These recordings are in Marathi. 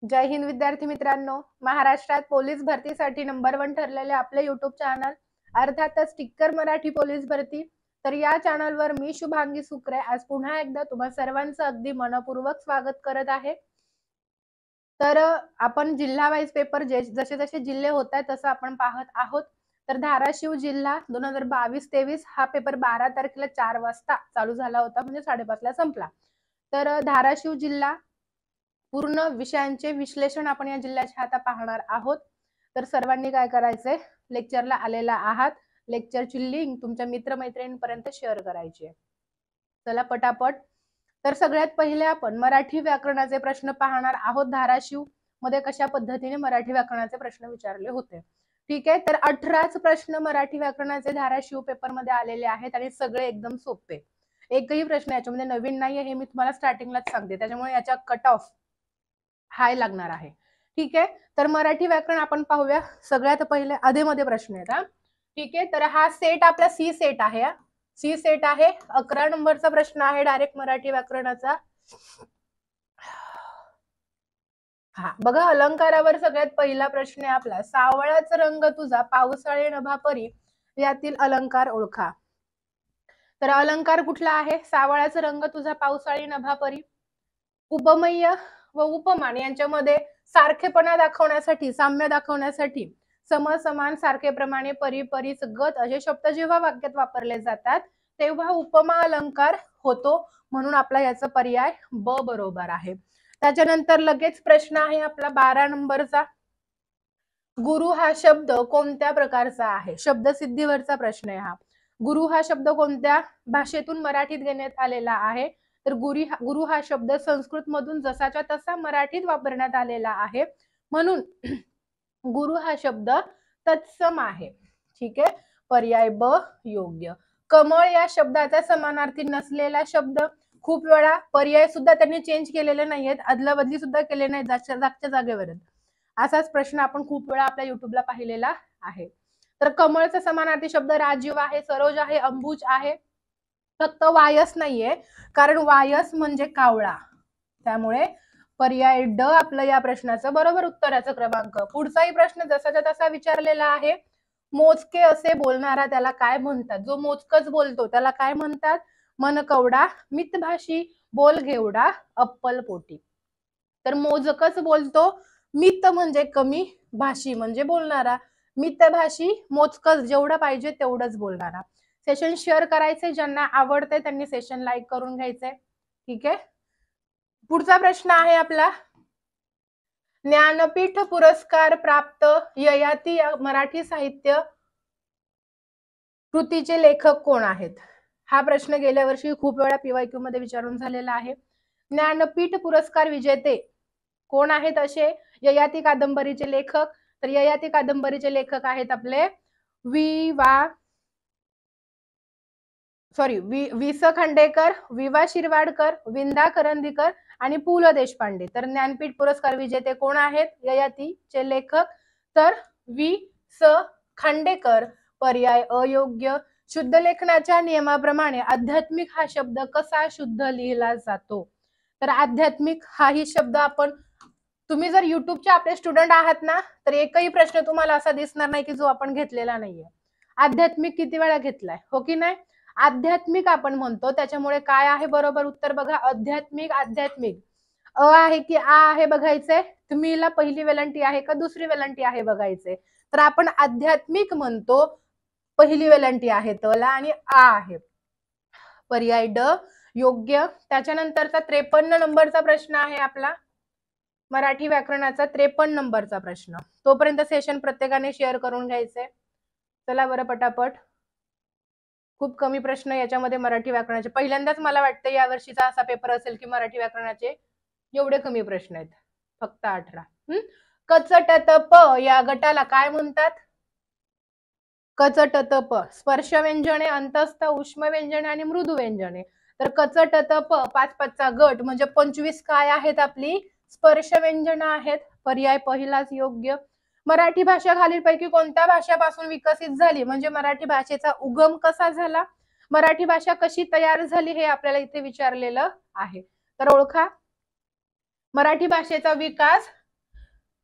जय हिंद विद्यार्थी मित्रांनो, महाराष्ट्रात पोलीस भरतीसाठी नंबर 1 ठरलेले आपले युट्यूब चॅनल अर्थातच टिक्कर मराठी पोलीस भरती। तर या चॅनलवर मी शुभांगी सुक्रे आज पुन्हा एकदा तुम्हा सर्वांचं अगदी मनपूर्वक स्वागत करत आहे। तर आपण जिल्हा वाईज पेपर जसे जसे जिल्हे होत आहेत तसं आपण पाहत आहोत। तर धाराशिव जिल्हा 2022-23 हा पेपर 12 तारखेला 4 वाजता चालू झाला होता, म्हणजे 5:30 ला संपला। तर धाराशिव जिल्हा पूर्ण विषयांचे विश्लेषण आपण या जिल्ह्याचे आता पाहणार आहोत। तर सर्वांनी काय करायचंय, लेक्चरला आलेला आहात, लेक्चरची लिंक तुमच्या मित्रमैत्रिणींपर्यंत शेअर करायची आहे। चला पटापट। तर सगळ्यात पहिले आपण मराठी व्याकरणाचे प्रश्न पाहणार आहोत। धाराशिव मध्ये कशा पद्धतीने मराठी व्याकरणाचे प्रश्न विचारले होते। ठीक आहे, तर 18च प्रश्न मराठी व्याकरणाचे धाराशिव पेपर मध्ये आलेले आहेत आणि सगळे एकदम सोपे। एकही प्रश्न याच्यामध्ये नवीन नाहीये, हे मी तुम्हाला स्टार्टिंगलाच सांगते, त्याच्यामुळे याचा कट ऑफ हाय लागणार आहे। ठीक आहे, तर मराठी व्याकरण आपण पाहूया। सगळ्यात पहिले अधेमध्ये प्रश्न आहेत हा। ठीक आहे, तर हा सेट आपला सी सेट आहे, सी सेट आहे। 11 नंबरचा प्रश्न आहे डायरेक्ट मराठी व्याकरणाचा। हा बघा, अलंकारावर सगळ्यात पहिला प्रश्न आहे आपला, सावळाचा रंग तुझा पावसाळे नभापरी यातील अलंकार ओळखा। तर अलंकार कुठला आहे? सावळाचा रंग तुझा पावसाळी नभापरी। उपमेय व उपमान यांच्यामध्ये सारखेपणा दाखवण्यासाठी, साम्य दाखवण्यासाठी सम, समान, सारखेप्रमाणे, परी, परीच, गत असे शब्द जेव्हा वाक्यात वापरले जातात तेव्हा उपमा अलंकार होतो, म्हणून आपला याचा पर्याय ब बरोबर आहे। त्याच्यानंतर लगेच प्रश्न आहे आपला 12 नंबरचा, गुरु हा शब्द कोणत्या प्रकारचा आहे? शब्दसिद्धीवरचा प्रश्न आहे हा। गुरु हा शब्द कोणत्या भाषेतून मराठीत घेण्यात आलेला आहे? तर गुरु हा शब्द संस्कृत मधून जसाच्या तसा मराठीत वापरण्यात आलेला आहे, म्हणून गुरु हा शब्द तत्सम आहे। ठीक आहे, पर्याय ब योग्य। कमळ या शब्दाचा समानार्थी नसलेला शब्द, खूप वेळा पर्याय सुद्धा त्यांनी चेंज केलेले नाहीयेत, अदलाबदली सुद्धा केले नाही जागच्या जागेवर। असाच प्रश्न आपण खूप वेळा आपल्या युट्यूबला पाहिलेला आहे। तर कमळचा समानार्थी शब्द राजीव आहे, सरोज आहे, अंबुज आहे, फक्त वायस नाहीये, कारण वायस म्हणजे कावळा, त्यामुळे पर्याय ड आपलं या प्रश्नाचं बरोबर उत्तराचा क्रमांक। पुढचाही प्रश्न जसाचा तसा विचारलेला आहे। मोजके असे बोलणारा त्याला काय म्हणतात? जो मोजकच बोलतो त्याला काय म्हणतात? मन कवडा, मितभाषी, बोल घेवडा, अप्पल पोटी। तर मोजकच बोलतो, मित म्हणजे कमी, भाषी म्हणजे बोलणारा, मितभाषी मोजकच जेवढं पाहिजे तेवढंच बोलणारा। सेशन शेअर करायचे, ज्यांना आवडते त्यांनी सेशन लाईक करून घ्यायचंय। ठीक आहे, पुढचा प्रश्न आहे आपला, ज्ञानपीठ पुरस्कार प्राप्त ययाती या मराठी साहित्य कृतीचे लेखक कोण आहेत? हा प्रश्न गेल्या वर्षी खूप वेळा पीवायक्यू मध्ये विचारून झालेला आहे। ज्ञानपीठ पुरस्कार विजेते कोण आहेत असे ययाती कादंबरीचे लेखक? तर ययाती कादंबरीचे लेखक आहेत आपले वि स खांडेकर, विवा शिरवाडकर, विंदा करंदीकर आणि पु ल देशपांडे। तर ज्ञानपीठ पुरस्कार विजेते कोण आहेत ययातीचे लेखक? तर वि स खांडेकर, पर्याय अयोग्य। शुद्ध लेखनाच्या नियमाप्रमाणे आध्यात्मिक हा शब्द कसा शुद्ध लिहिला जातो? तर आध्यात्मिक हाही शब्द आपण, तुम्ही जर युट्यूबचे आपले स्टुडंट आहात ना, तर एकही प्रश्न तुम्हाला असा दिसणार नाही की जो आपण घेतलेला नाहीये। आध्यात्मिक किती वेळा घेतलाय, हो की नाही? आध्यात्मिक आपण म्हणतो, त्याच्यामुळे काय आहे बरोबर उत्तर बघा, आध्यात्मिक। आध्यात्मिक अ आहे की आ आहे बघायचंय, तुम्हीला पहिली वेलांटी आहे का दुसरी वेलांटी आहे बघायचंय। तर आपण आध्यात्मिक म्हणतो, पहिली वेलांटी आहे तला आणि आ आहे, पर्याय ड योग्य। त्याच्यानंतरचा 53 नंबरचा प्रश्न आहे आपला, मराठी व्याकरणाचा 53 नंबरचा प्रश्न। तोपर्यंत सेशन प्रत्येकाने शेअर करून घ्यायचंय। चला बरं पटापट, खूप कमी प्रश्न याच्यामध्ये मराठी व्याकरणाचे, पहिल्यांदाच मला वाटतं या वर्षीचा असा पेपर असेल की मराठी व्याकरणाचे एवढे कमी प्रश्न आहेत, फक्त 18। कचटत प या गटाला काय म्हणतात? कचटत प स्पर्श व्यंजने, अंतस्थ, उष्म व्यंजने आणि मृदू व्यंजने। तर कचटत प 5-5चा गट म्हणजे 25 काय आहेत आपली? स्पर्श व्यंजन आहेत, पर्याय पहिलाच योग्य। मराठी भाषा खालीलपैकी कोणत्या भाषेपासून विकसित झाली? म्हणजे मराठी भाषेचा उगम कसा झाला, मराठी भाषा कशी तयार झाली, हे आपल्याला इथे विचारलेलं आहे। तर ओळखा, मराठी भाषेचा विकास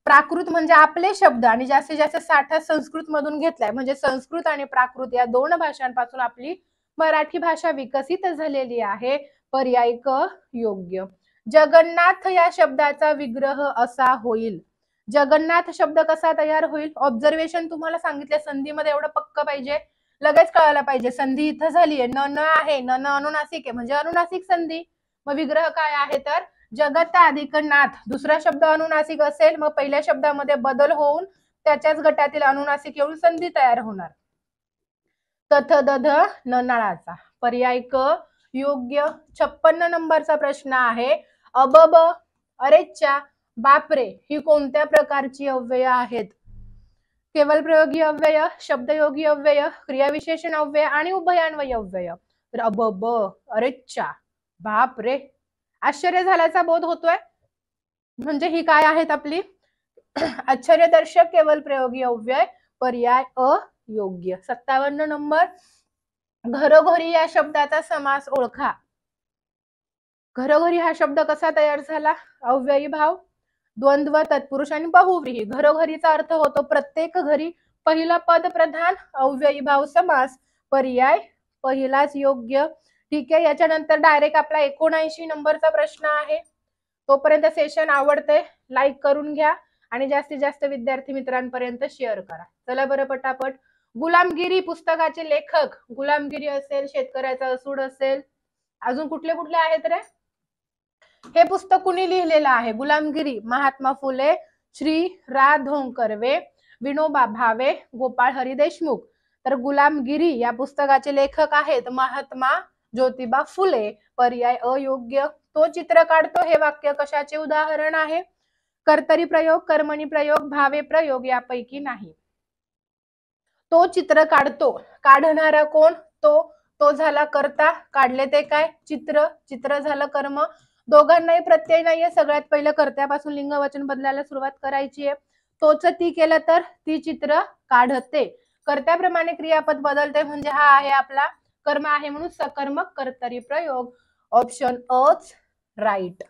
प्राकृत म्हणजे आपले शब्द आणि जास्तीत जास्त साठा संस्कृत मधून घेतलाय, म्हणजे संस्कृत आणि प्राकृत या दोन भाषांपासून आपली मराठी भाषा विकसित झालेली आहे. पर्याय क योग्य. जगन्नाथ या शब्दाचा विग्रह असा होईल. जगन्नाथ शब्द कसा तयार होईल? ऑब्झर्वेशन तुम्हाला सांगितलं, संधीमध्ये एवढं पक्क पाहिजे, लगेच कळायला पाहिजे. संधी इथं झालीये, न न आहे, न न अनुनासिक आहे, म्हणजे अनुनासिक संधी. मग विग्रह काय आहे तर जगत अधिक नाथ, दुसरा शब्द अनुनासिक असेल, मग पहिल्या शब्दामध्ये बदल होऊन त्याच्याच गटातील अनुनासिक येऊन संधी तयार होणार. तथ दध नळाचा. पर्याय क योग्य. 56 नंबरचा प्रश्न आहे. अबब, अरेच्चा, बापरे ही कोणत्या प्रकारची अव्यय आहेत? केवल प्रयोगी अव्यय, शब्दयोगी अव्यय, क्रियाविशेषण अव्यय आणि उभयान्वयी अव्यय. तर अबब, अरेच्चा, बापरे, आश्चर्य झाल्याचा बोध होतोय, म्हणजे ही काय आहेत आपली आश्चर्यदर्शक केवल प्रयोगी अव्यय. पर्याय अयोग्य. 57 नंबर. घरोघरी या शब्दाचा समास ओळखा. घरोघरी हा शब्द कसा तयार झाला? अव्ययी भाव, द्वंद्व, तत्पुरुष आणि बहुव्रीही. घरोघरीचा अर्थ होतो प्रत्येक घरी. पहिला पद प्रधान, अव्ययी भाव समास. पर्याय पहिलाच योग्य. ठीक आहे. याच्यानंतर डायरेक्ट आपला 79 नंबरचा प्रश्न आहे. तोपर्यंत सेशन आवडते लाईक करून घ्या आणि जास्तीत जास्त विद्यार्थी मित्रांपर्यंत शेअर करा. चला बरं पटापट. गुलामगिरी पुस्तकाचे लेखक, गुलामगिरी असेल, शेतकऱ्याचा असूड असेल, अजून कुठले कुठले आहेत रे? हे पुस्तक कुणी लिहिलेलं आहे? गुलामगिरी, महात्मा फुले, श्री रा धों कर्वे, विनोबा भावे, गोपाळ हरी देशमुख. तर गुलामगिरी या पुस्तकाचे लेखक आहेत महात्मा ज्योतिबा फुले. पर्याय अयोग्य. तो चित्र काढतो हे वाक्य कशाचे उदाहरण आहे? कर्तरी प्रयोग, कर्मणी प्रयोग, भावे प्रयोग यापैकी नाही. तो चित्र काढतो, काढणारा कोण? तो झाला कर्ता, काढले ते काय? चित्र, चित्र झालं कर्म. दोघांनाही प्रत्यय नाहीये, सगळ्यात पहिलं कर्त्यापासून लिंग वचन बदलायला सुरुवात करायची आहे. तोच ती केलं तर ती चित्र काढते. कर्त्याप्रमाणे क्रियापद बदलते, म्हणजे हा आहे आपला कर्म आहे म्हणून सकर्मक कर्तरी प्रयोग. ऑप्शन अच राईट.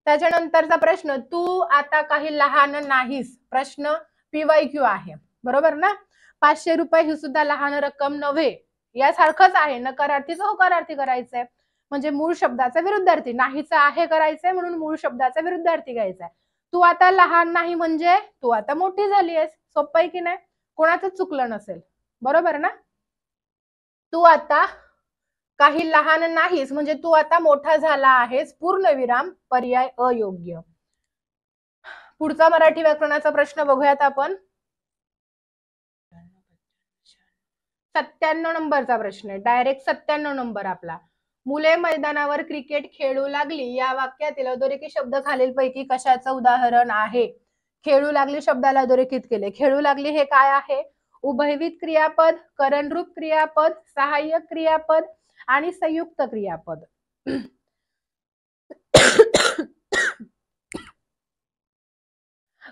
त्याच्यानंतरचा प्रश्न, तू आता काही लहान नाहीस. प्रश्न PYQ आहे, बरोबर ना? 500 रुपये ही सुद्धा लहान रक्कम नव्हे, यासारखंच आहे. नकारार्थीच होकारार्थी करायचंय, म्हणजे मूळ शब्दाचा विरुद्धार्थी. नाहीचा आहे करायचंय म्हणून मूळ शब्दाचा विरुद्धार्थी घ्यायचा. तू आता लहान नाही म्हणजे तू आता मोठी झाली आहेस. सोपं आहे की नाही? कोणाचं चुकलं नसेल, बरोबर ना? तू आता काही लहान नाहीस म्हणजे तू आता मोठा झाला आहेस. पूर्णविराम. पर्याय अयोग्य. पुढचा मराठी व्याकरणाचा प्रश्न बघूयात आपण. 97 नंबरचा प्रश्न आहे. डायरेक्ट 97 नंबर आपला. मुले मैदानावर क्रिकेट खेळू लागली या वाक्यातील अधोरेखित शब्द खालीलपैकी कशाचं उदाहरण आहे? खेळू लागली शब्दाला अधोरेखित केले. खेळू लागली हे काय आहे? उभयविध क्रियापद, करणरूप क्रियापद, सहाय्यक क्रियापद आणि संयुक्त क्रियापद.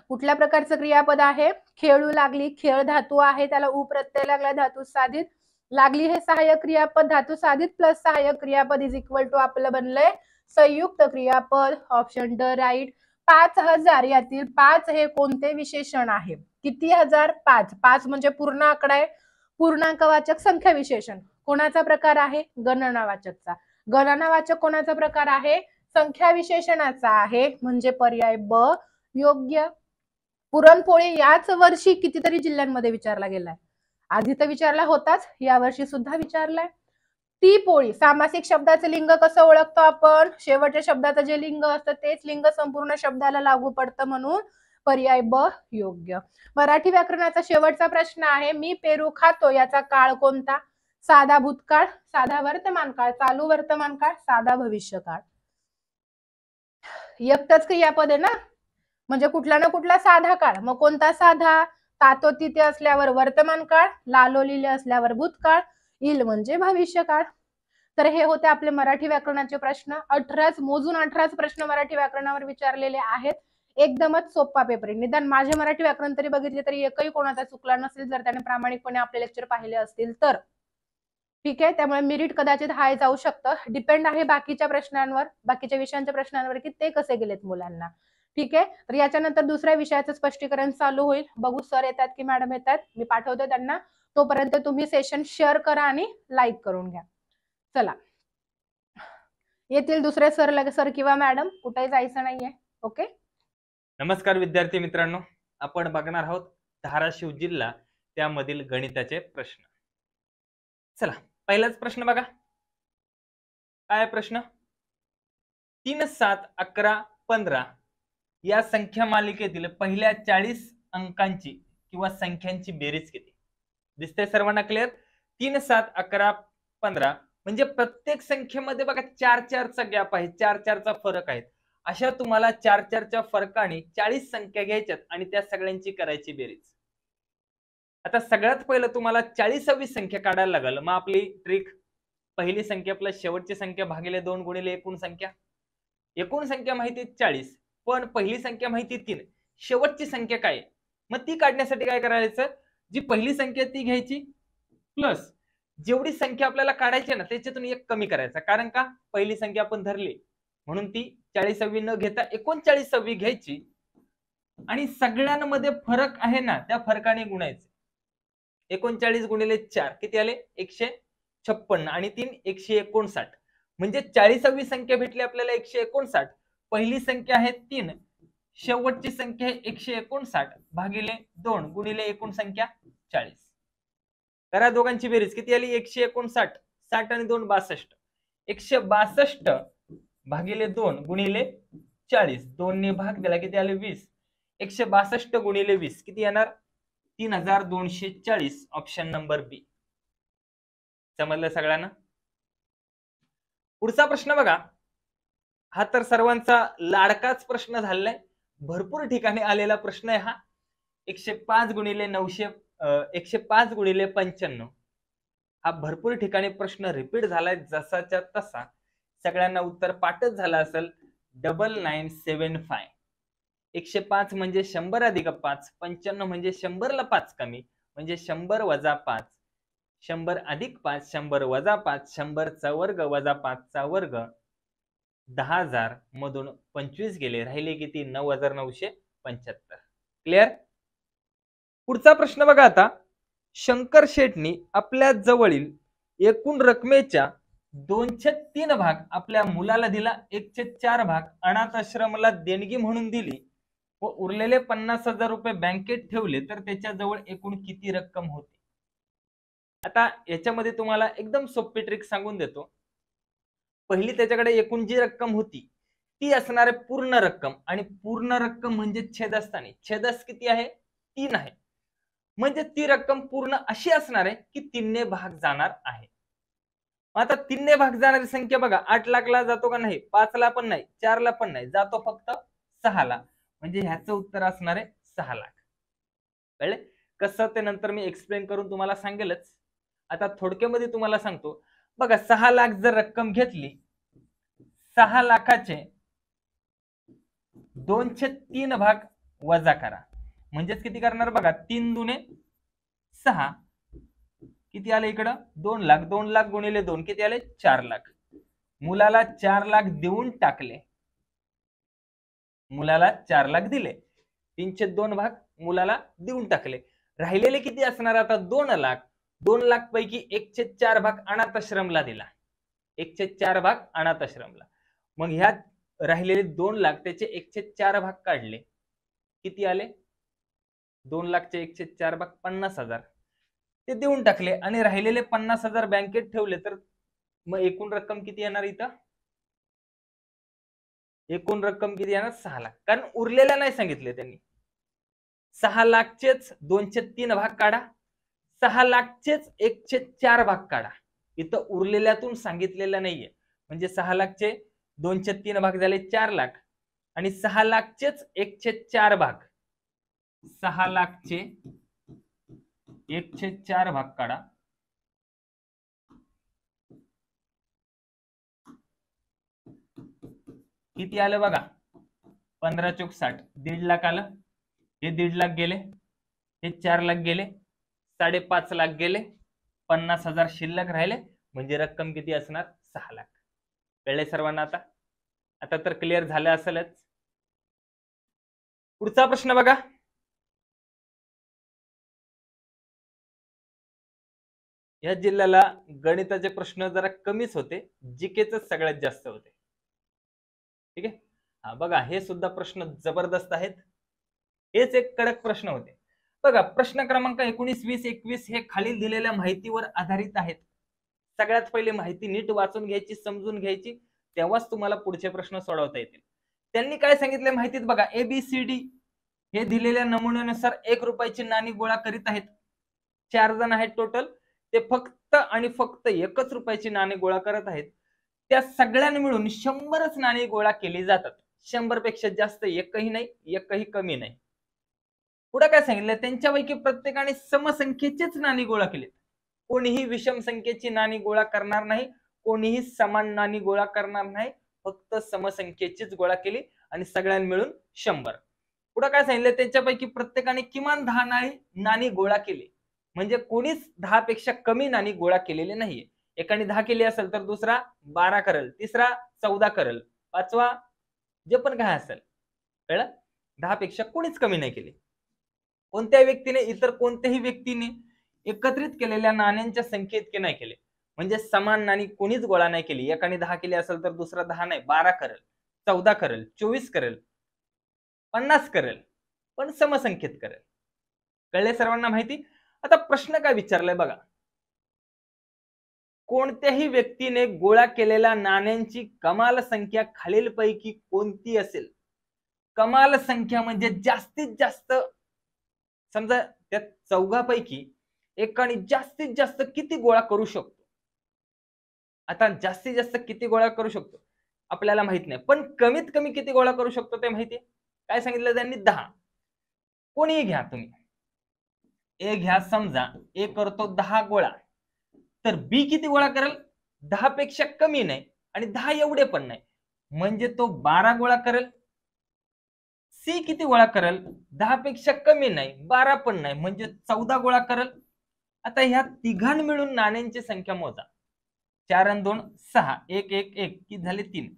कुठल्या प्रकारचं क्रियापद आहे? खेळू लागली. खेळ धातू आहे, त्याला उ प्रत्यय लागला, धातू साधित. लागली हे सहाय्यक क्रियापद, धातू साधित प्लस सहाय्यक क्रियापद इज इक्वल टू आपलं बनलंय संयुक्त क्रियापद. ऑप्शन ड राईट. 5000 यातील 5 हे कोणते विशेषण आहे? किती हजार? 5. 5 म्हणजे पूर्ण आकडा आहे, पूर्णांकवाचक संख्या विशेषण. कोणाचा प्रकार आहे? गणनावाचकचा. गणनावाचक कोणाचा प्रकार आहे? संख्या विशेषणाचा आहे, म्हणजे पर्याय ब योग्य. पुरणपोळी याच वर्षी कितीतरी जिल्ह्यांमध्ये विचारला गेलाय. आधी तर विचारला होताच, या वर्षी सुद्धा विचारलाय. ती पोळी. सामासिक शब्दाचे लिंग कसं ओळखतो आपण? शेवटच्या शब्दाचं जे लिंग असतं तेच लिंग संपूर्ण शब्दाला लागू पडतं, म्हणून पर्याय ब योग्य. मराठी व्याकरणाचा शेवटचा प्रश्न आहे. मी पेरू खातो याचा काळ कोणता? साधा भूतकाळ, साधा वर्तमान काळ, चालू वर्तमान काळ, साधा भविष्य काळ. एकच क्रियापद आहे ना, म्हणजे कुठला ना कुठला साधा काळ. मग कोणता साधा? तातो तिथे असल्यावर वर्तमान काळ, लालोलिले असल्यावर भूतकाळ, इल म्हणजे भविष्य काळ. तर हे होते आपले मराठी व्याकरणाचे प्रश्न. 18 मोजून 18 प्रश्न मराठी व्याकरणावर विचारलेले आहेत. एकदमच सोपा पेपर आहे. निदान माझे मराठी व्याकरण तरी बघितले तरी एकही कोणाचा चुकला नसेल, जर त्याने प्रामाणिकपणे आपले लेक्चर पाहिले असतील तर. ठीक आहे. त्यामुळे मेरिट कदाचित हाय जाऊ शकतं. डिपेंड आहे बाकीच्या प्रश्नांवर, बाकीच्या विषयांच्या प्रश्नांवर की ते कसे गेलेत मुलांना. ठीक आहे, तर याच्यानंतर दुसऱ्या विषयाचं स्पष्टीकरण चालू होईल. बघू सर येतात की मॅडम येतात, मी पाठवते त्यांना. तोपर्यंत तुम्ही सेशन शेअर करा आणि लाईक करून घ्या. चला, येतील दुसरे सर सर किंवा मॅडम, कुठेही जायचं नाहीये. ओके. नमस्कार विद्यार्थी मित्रांनो, आपण बघणार आहोत धाराशिव जिल्हा त्यामधील गणिताचे प्रश्न. चला, पहिलाच प्रश्न बघा. काय प्रश्न? 3, 7, 11, 15 या संख्या मालिकेतील पहिल्या 40 अंकांची किंवा संख्यांची बेरीज किती? दिसते सर्वांना क्लिअर? 3, 7, 11, 15 म्हणजे प्रत्येक संख्येमध्ये बघा 4-4चा गॅप आहे, 4-4चा फरक आहे. अशा तुम्हाला 4-4च्या फरकाने 40 संख्या घ्यायच्यात आणि त्या सगळ्यांची करायची बेरीज. आता सगळ्यात पहिलं तुम्हाला 40वी संख्या काढायला लागेल. मग आपली ट्रिक, पहिली संख्या प्लस शेवटची संख्या भागिले 2 गुणिले एकूण संख्या. एकूण संख्या माहिती 40, पण पहिली संख्या माहिती 3, शेवटची संख्या काय? मग ती काढण्यासाठी काय करायचं? जी पहिली संख्या ती घ्यायची प्लस जेवढी संख्या आपल्याला काढायची ना त्याच्यातून एक कमी करायचा. कारण का? पहिली संख्या आपण धरली म्हणून ती 40वी न घेता 39वी घ्यायची आणि सगळ्यांमध्ये फरक आहे ना त्या फरकाने गुणायचे. 39 गुणिले 4 किती आले? 156 आणि 3 159. म्हणजे 40वी संख्या भेटली आपल्याला 159. पहिली संख्या आहे 3, शेवटची संख्या आहे 159 भागिले 2 गुणिले एकूण संख्या 40. करा दोघांची बेरीज. किती आली? 159. 60 आणि 2 62. 162 भागिले 2 गुणिले 40. 2 ने भाग दिला किती आले? 20. 162 गुणिले 20 किती येणार? 3240. ऑप्शन नंबर बी. समजलं सगळ्यांना? पुढचा प्रश्न बघा. हा तर सर्वांचा लाडकाच प्रश्न झालाय, भरपूर ठिकाणी आलेला प्रश्न आहे हा. 105 गुणिले 105 गुणिले 95 हा भरपूर ठिकाणी प्रश्न रिपीट झालाय जसाच्या तसा. सगळ्यांना उत्तर पाठच झालं असेल. 9975. 105 म्हणजे 100 अधिक 5, 95 म्हणजे 100 ला 5 कमी म्हणजे 100 वजा 5, 100 अधिक 5, 100 वजा 5, 100 चा वर्ग वजा 5 चा वर्ग. 10,000 मधून 25 गेले, राहिले किती? 9,975. क्लिअर? पुढचा प्रश्न बघा आता. शंकर शेठनी आपल्या जवळील एकूण रकमेच्या 2/3 भाग आपल्या मुलाला दिला, 1/4 भाग अनाथ आश्रमाला देणगी म्हणून दिली व उरलेले 50,000 रुपये बँकेत ठेवले, तर त्याच्या जवळ एकूण किती रक्कम होती? आता याच्यामध्ये तुम्हाला एकदम सोपी ट्रिक सांगून देतो. पहिली त्याच्याकडे एकूण जी रक्कम होती ती असणार आहे पूर्ण रक्कम, आणि पूर्ण रक्कम म्हणजे छेदस्थानी. छेदस किती आहे? 3 आहे. म्हणजे ती रक्कम पूर्ण अशी असणार आहे की 3 ने भाग जाणार आहे. आता 3 ने भाग जाणारी संख्या बघा, 8 लाखला जातो का नाही? 5 ला पण नाही, 4 ला पण नाही, जातो फक्त 6 ला. म्हणजे ह्याचं उत्तर असणार आहे 6 लाख. कळले? कसं ते नंतर मी एक्सप्लेन करून तुम्हाला सांगेलच. आता थोडक्यामध्ये तुम्हाला सांगतो बघा. 6 लाख जर रक्कम घेतली, 6 लाखाचे 2/3 भाग वजा करा. म्हणजेच किती करणार बघा? 3 दुने 6 किती आले इकडं? 2 लाख. 2 लाख गुणिले 2 किती आले? 4 लाख. मुलाला 4 लाख देऊन टाकले. मुलाला 4 लाख दिले, 3/2 भाग मुलाला देऊन टाकले. राहिलेले किती असणार आता? 2 लाख. 2 लाख पैकी 1/4 भाग अनाथ आश्रमला दिला. 1/4 भाग अनाथ आश्रमला. मग ह्यात राहिलेले 2 लाख त्याचे 1/4 भाग काढले, किती आले? 2 लाखचे 1/4 भाग 50,000 ते देऊन टाकले आणि राहिलेले 50,000 बँकेत ठेवले. तर मग एकूण रक्कम किती येणार इथं? एकूण रक्कम किती येणार? 6 लाख. कारण उरलेल्या नाही सांगितले त्यांनी. 6 लाखचेच 2/3 भाग काढा, 6 लाखचेच 1/4 भाग काढा. इथं उरलेल्यातून सांगितलेलं नाहीये. म्हणजे 6 लाखचे 2/3 भाग झाले 4 लाख आणि 6 लाखचेच 1/4 भाग. 6 लाखचे 1/4 भाग काढा. किती आलं बघा? 15 चोक 60. 1.5 लाख आलं. हे 1.5 लाख गेले, हे 4 लाख गेले, 5.5 लाख गेले, 50,000 शिल्लक राहिले. म्हणजे रक्कम किती असणार? 6 लाख. कळले सर्वांना आता? आता तर क्लिअर झालं असेलच. पुढचा प्रश्न बघा. या जिल्ह्याला गणिताचे प्रश्न जरा कमीच होते, जीकेच सगळ्यात जास्त होते. ठीक आहे. हा बघा, हे सुद्धा प्रश्न जबरदस्त आहेत. हेच एक कडक प्रश्न होते. बघा, प्रश्न क्रमांक 19, 20, 21 हे खालील दिलेल्या माहितीवर आधारित आहेत. सगळ्यात पहिले माहिती नीट वाचून घ्यायची, समजून घ्यायची, तेव्हाच तुम्हाला पुढचे प्रश्न सोडवता येतील. त्यांनी काय सांगितले माहितीत बघा, ABCD हे दिलेल्या नमुन्यानुसार 1 रुपयाची नाणी गोळा करीत आहेत. 4 जण आहेत टोटल. ते फक्त आणि फक्त 1 रुपयाची नाणी गोळा करत आहेत. त्या सगळ्यांनी मिळून 100च नाणी गोळा केली जातात. 100 पेक्षा जास्त एकही नाही, एकही कमी नाही. पुढे काय सांगितलं, त्यांच्यापैकी प्रत्येकाने समसंख्येचीच नाणी गोळा केलीत. कोणीही विषम संख्येची नाणी गोळा करणार नाही, कोणीही समान नाणी गोळा करणार नाही, फक्त समसंख्येचीच गोळा केली आणि सगळ्यांनी मिळून 100. पुढे काय सांगितलं, त्यांच्यापैकी प्रत्येकाने किमान 10 नाणी गोळा केली. म्हणजे कोणीच 10 पेक्षा कमी नाणी गोळा केलेली नाहीये. एकाने 10 केली असेल तर दुसरा 12 करेल, तिसरा 14 करेल, पाचवा जे पण काय असेल. कळलं? 10 पेक्षा कोणीच कमी नाही केली. कोणत्या व्यक्तीने इतर कोणत्याही व्यक्तीने एकत्रित केलेल्या नाण्यांच्या संख्येइतके नाही केले. म्हणजे समान नाणी कोणीच गोळा नाही केली. एकाने 10 केली असेल तर दुसरा 10 नाही, 12 करेल, 14 करेल, 24 करेल, 50 करेल, पण समसंख्येत करेल. कळले सर्वांना माहिती? आता प्रश्न काय विचारलाय बघा, कोणत्याही व्यक्तीने गोळा केलेल्या नाण्यांची कमाल संख्या खालीलपैकी कोणती असेल? कमाल संख्या म्हणजे जास्तीत जास्त. समजा त्या चौघापैकी एकाने जास्तीत जास्त किती गोळा करू शकतो. आता जास्तीत जास्त किती गोळा करू शकतो आपल्याला माहित नाही, पण कमीत कमी किती गोळा करू शकतो ते माहितीये. काय सांगितलं त्यांनी? 10. कोणीही घ्या तुम्ही, ए घ्या, समजा ए करतो 10 गोळा, तर बी किती गोळा करेल? 10 पेक्षा कमी नाही आणि 10 एवढे पण नाही, म्हणजे तो 12 गोळा करेल. सी किती गोळा करेल? 10 पेक्षा कमी नाही, 12 पण नाही, म्हणजे 14 गोळा करेल. आता ह्या तिघां मिळून नाण्यांची संख्या मोजा. 4 आणि 2 6, 1 1 1 किती झाले? 3.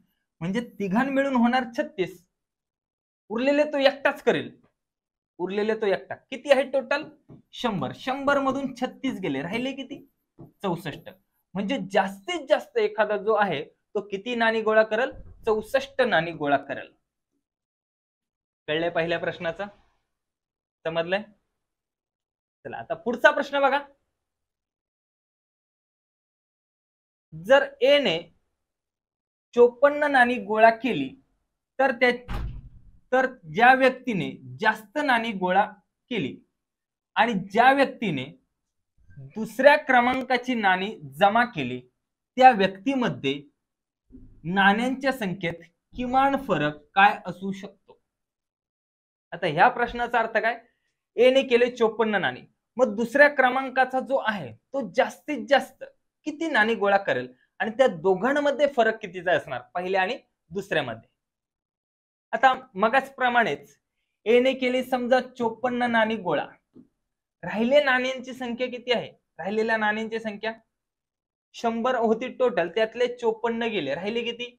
म्हणजे तिघां मिळून होणार 36. उरलेले तो एकटाच करेल. उरलेले तो एकटा. किती आहे टोटल? 100. 100 मधून 36 गेले, राहिले किती? 64. म्हणजे जास्तीत जास्त एखादा जो आहे तो किती नाणी गोळा करेल? 64 नाणी गोळा करेल. कळलंय पहिल्या प्रश्नाचा? समजलंय? चला आता पुढचा प्रश्न बघा. जर ए ने 54 नाणी गोळा केली तर ज्या व्यक्तीने जास्त नाणी गोळा केली आणि ज्या व्यक्तीने दुसऱ्या क्रमांकाची नाणी जमा केली त्या व्यक्तीमध्ये नाण्यांच्या संख्येत किमान फरक काय असू शकतो? आता ह्या प्रश्नाचा अर्थ काय? ए ने केले 54 नाणी, मग दुसऱ्या क्रमांकाचा जो आहे तो जास्तीत जास्त किती नाणी गोळा करेल आणि त्या दोघांमध्ये फरक कितीचा असणार, पहिल्या आणि दुसऱ्यामध्ये? आता मगाच प्रमाणेच ए ने केली समजा 54 नाणी गोळा, राहिले नाण्यांची संख्या किती आहे? राहिलेल्या नाण्यांची संख्या 100 होती टोटल, त्यातले 54 गेले, राहिले किती?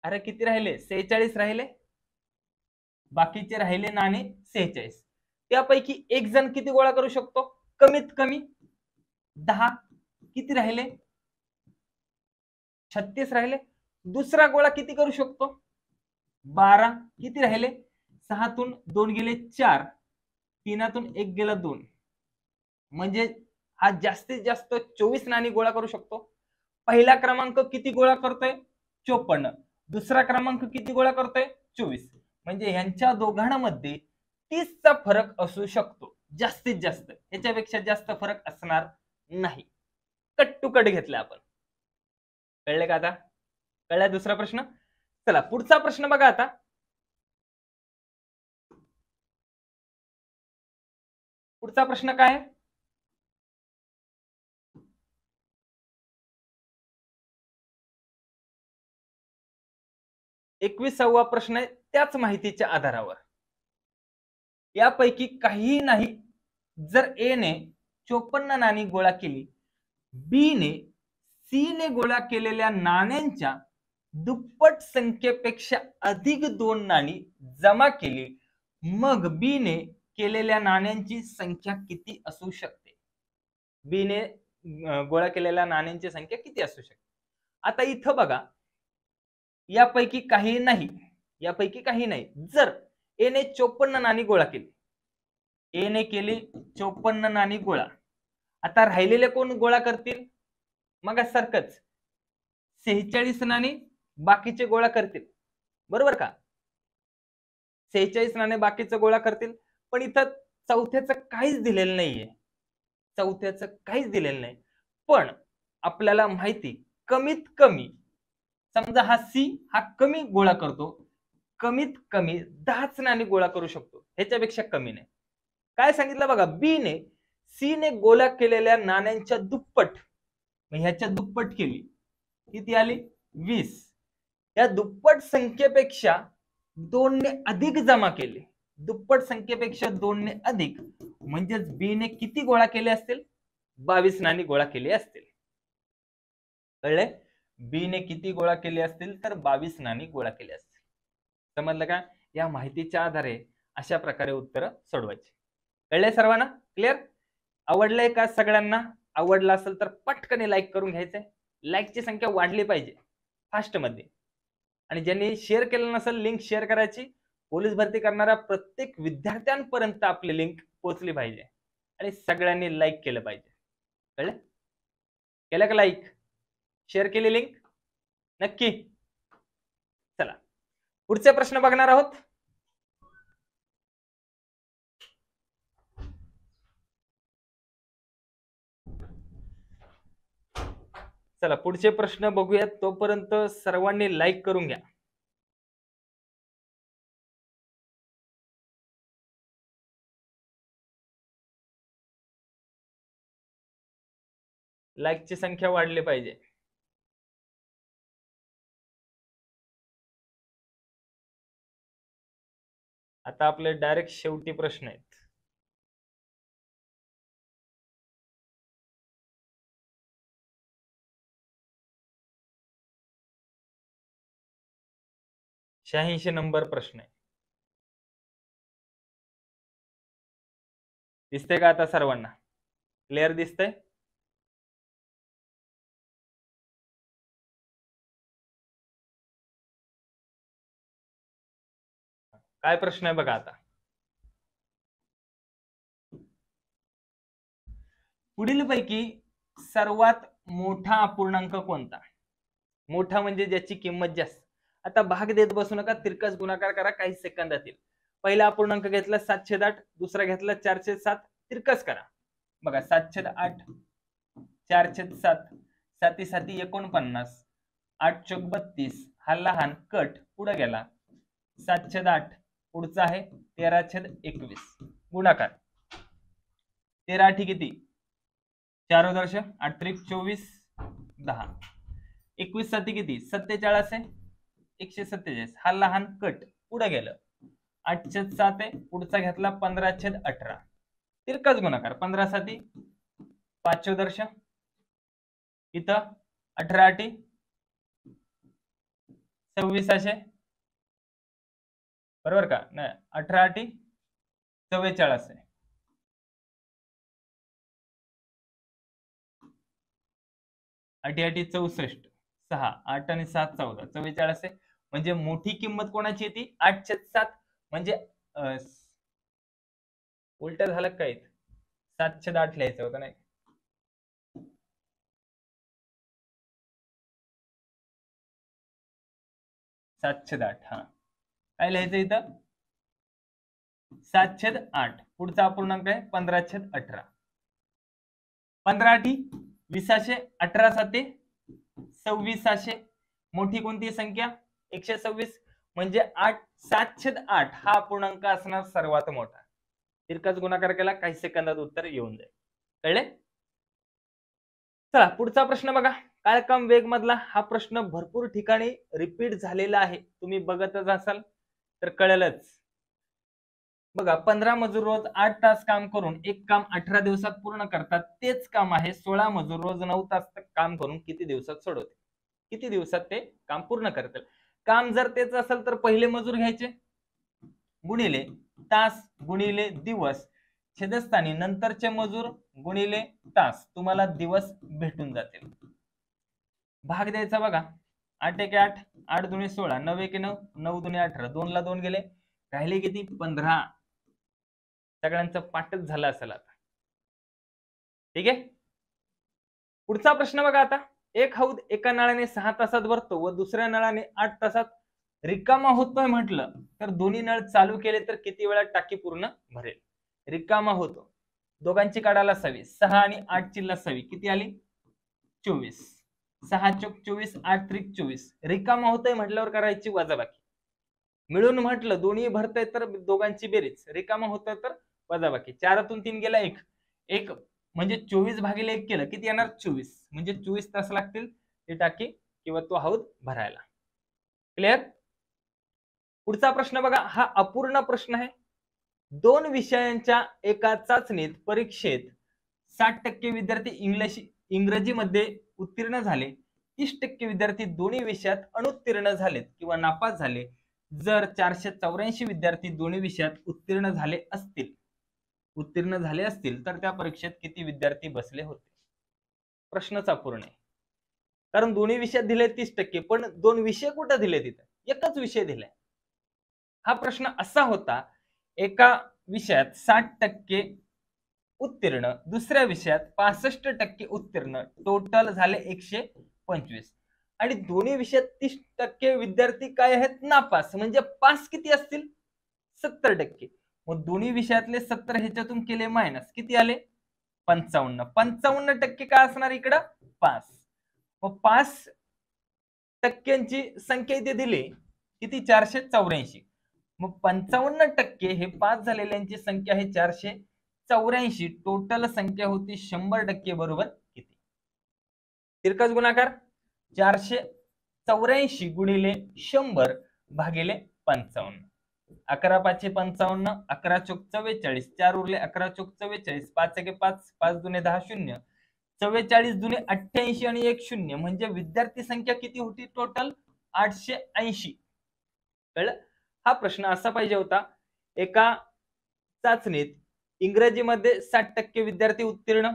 अरे किती राहिले? 46 राहिले. बाकीचे राहिले नाणे 46. त्यापैकी एक जण किती गोळा करू शकतो? कमीत कमी 10. किती राहिले? 36 राहिले. दुसरा गोळा किती करू शकतो? 12. किती राहिले? 6तून 2 गेले 4, 3तून 1 गेला 2, म्हणजे हा जास्तीत जास्त 24 नाणी गोळा करू शकतो. पहिला क्रमांक किती गोळा करतोय? 54. दुसरा क्रमांक किती गोळा करतोय? 24. म्हणजे यांच्या दोघांमध्ये 30चा फरक असू शकतो जास्तीत जास्त. याच्यापेक्षा जास्त फरक असणार नाही. कट टू कट घेतला आपण. कळले का आता? कळला दुसरा प्रश्न? चला पुढचा प्रश्न बघा. आता पुढचा प्रश्न काय आहे? एकविसावा प्रश्न आहे त्याच माहितीच्या आधारावर. यापैकी काहीही नाही. जर ए ने 54 नाणी गोळा केली, बी ने सी ने गोळा केलेल्या नाण्यांच्या दुप्पट संख्येपेक्षा अधिक 2 नाणी जमा केली, मग बी ने केलेल्या नाण्यांची संख्या किती असू शकते? बी ने गोळा केलेल्या नाण्यांची संख्या किती असू शकते? आता इथं बघा, यापैकी काही नाही, यापैकी काही नाही. जर ए ने 54 नाणी गोळा केली, ए ने केली 54 नाणी गोळा, आता राहिलेले कोण गोळा करतील? मग सारखंच 46 नाणी बाकीचे गोळा करतील, बरोबर का? 46 नाणे बाकीचे गोळा करतील. पण इथं चौथ्याचं काहीच दिलेलं नाहीये, चौथ्याचं काहीच दिलेलं नाही. पण आपल्याला माहिती, कमीत कमी समजा हा सी हा कमी गोळा करतो, कमीत कमी 10च नाणी गोळा करू शकतो, ह्याच्यापेक्षा कमी नाही. काय सांगितलं बघा, बी ने सी ने गोळा केलेल्या नाण्यांच्या दुप्पट, ह्याच्या दुप्पट केली, किती आली? 20. या दुप्पट संख्येपेक्षा 2 ने अधिक जमा केले, दुप्पट संख्येपेक्षा 2 ने अधिक, म्हणजेच बी ने किती गोळा केले असतील? 22 नाणी गोळा केली असतील. कळले? बी ने किती गोळा केले असतील? तर 22 नाणी गोळा केली असतील. समजलं का? या माहितीच्या आधारे अशा प्रकारे उत्तर सोडवायचे. कळले सर्वांना? क्लिअर? आवडलंय का सगळ्यांना? आवडलं असेल तर पटकन लाईक करून घ्यायचंय. लाईकची संख्या वाढली पाहिजे फास्ट मध्ये. आणि ज्यांनी शेअर केलं नसेल, लिंक शेअर करायची. पोलीस भरती करणाऱ्या प्रत्येक विद्यार्थ्यांपर्यंत आपली लिंक पोहोचली पाहिजे आणि सगळ्यांनी लाईक केलं पाहिजे. कळलं? केलं का लाईक? शेअर केली लिंक? नक्की. चला पुढचे प्रश्न बघणार आहोत. चला पुढचे प्रश्न बघूयात. तोपर्यंत सर्वांनी लाईक करून घ्या. लाईकची संख्या वाढली पाहिजे. आता आपले डायरेक्ट शेवटी प्रश्न आहेत. शहाऐंशी नंबर प्रश्न आहे. दिसते का आता सर्वांना? क्लिअर दिसतंय? काय प्रश्न आहे बघा आता. पुढीलपैकी सर्वात मोठा अपूर्णांक कोणता? मोठा म्हणजे ज्याची किंमत जास्त. आता भाग देत बसू नका, तिरकस गुणाकार करा काही सेकंदात. पहिला अपूर्णांक घेतला 7/8, दुसरा घेतला 4/7, तिरकस करा. बघा 7/8, 4/7, 7 7 49, 8 चौक 32, हा लहान कट पुढे गेला. 7/8 पुढचा आहे 13/21, गुणाकार. 13 किती? 4 वर्ष 8 24 10. 21 7 किती? 47 आहे 147, हा लहान कट पुढे गेलं. 8/7 आहे, पुढचा घेतला 15/18, तिरकाच गुणाकार. 15 7 5 वर्ष, इथं 18 2600, बरोबर का? नाही 18 44 आहे. 8 64, 6 8 आणि 7 14, 44 आहे. म्हणजे मोठी किंमत कोणाची येते? 8/7. म्हणजे उलट झालं काय? 7/8 लिहायचं होतं नाही? 7/8. हा काय लिहायचं इथं? 7/8. पुढचा अपूर्णांक आहे 15/18. 15 2000, 18 7 2600. मोठी कोणती संख्या? 126. म्हणजे 7/8 हा अपूर्णांक असणार सर्वात मोठा. तिरकाच गुणाकार केला, काही सेकंदात उत्तर येऊन जाईल. कळले? चला पुढचा प्रश्न बघा. काळकाम वेग मधला हा प्रश्न भरपूर ठिकाणी रिपीट झालेला आहे. तुम्ही बघतच असाल तर कळेलच. बघा 15 मजूर रोज 8 तास काम करून एक काम 18 दिवसात पूर्ण करतात. तेच काम आहे 16 मजूर रोज 9 तास काम करून किती दिवसात सोडवते? किती दिवसात ते काम पूर्ण करतील. काम जर तेच असेल तर पहिले मजूर घ्यायचे गुणिले तास गुणिले दिवस छेदस्थानी नंतरचे मजूर गुणिले तास, तुम्हाला दिवस भेटून जातील. भाग द्यायचा बघा, 8 एके 8, 8 दुणे 16, 9 एके 9, 9 दुणे 18, 2 ला 2 गेले, राहिले किती 15. सगळ्यांचं पाठच झालं असेल आता. ठीक आहे, पुढचा प्रश्न बघा आता. एक हौद एका नळाने 6 तासात भरतो व दुसऱ्या नळाने 8 तासात रिकामा होतोय म्हटलं तर दोन्ही नळ चालू केले तर किती वेळात टाकी पूर्ण भरेल? रिकामा होतो, दोघांची काढायला 26, 6 आणि 8 ची लसावी किती आली 24, 6 चोक 24, 8 त्रिक 24. रिकामा होतोय म्हटल्यावर करायची वजाबाकी. मिळून म्हटलं दोन्ही भरतय तर दोघांची बेरीज, रिकामा होतोय तर वजाबाकी. 4तून 3 गेला 1, 1 म्हणजे 24 भागिले 1 केलं किती येणार 24, म्हणजे 24 तास लागतील ती टाकी किंवा तो हौद भरायला. क्लिअर? पुढचा प्रश्न बघा, हा अपूर्ण प्रश्न आहे. 2 विषयांच्या एका चाचणीत परीक्षेत 60% विद्यार्थी इंग्रजीमध्ये उत्तीर्ण झाले, 30% विद्यार्थी दोन्ही विषयात अनुत्तीर्ण झालेत किंवा नापास झाले. जर 484 विद्यार्थी दोन्ही विषयात उत्तीर्ण झाले असतील तर त्या परीक्षेत किती विद्यार्थी बसले होते? प्रश्नच अपूर्ण आहे, कारण दोन्ही विषयात दिले 30%, पण 2 विषय कुठे दिले? तिथे एकच विषय दिलाय. हा प्रश्न असा होता, एका विषयात 60% उत्तीर्ण, दुसऱ्या विषयात 65% उत्तीर्ण, टोटल झाले 125. आणि दोन्ही विषयात 30% विद्यार्थी काय आहेत नापास, म्हणजे पास किती असतील 70%. मग दोन्ही विषयातले 70 ह्याच्यातून केले मायनस, किती आले 55. 55% काय असणार इकडं पास. मग 5% संख्या इथे दिली किती 484. मग 55% हे पास झालेल्यांची संख्या आहे 484, टोटल संख्या होती 100%, बरोबर किती? तिरकस गुणाकार 484 गुणिले 100 भागिले 55. 11 5 55, 11 चोक 44, 4 उरले 11 चोक 44, 5 एके 5, 5 दुणे 10 शून्य, 44 दुणे 88 आणि 1 शून्य, म्हणजे विद्यार्थी संख्या किती होती टोटल 880. कळलं? हा प्रश्न असा पाहिजे होता, एका चाचणीत इंग्रजीमध्ये 60% विद्यार्थी उत्तीर्ण,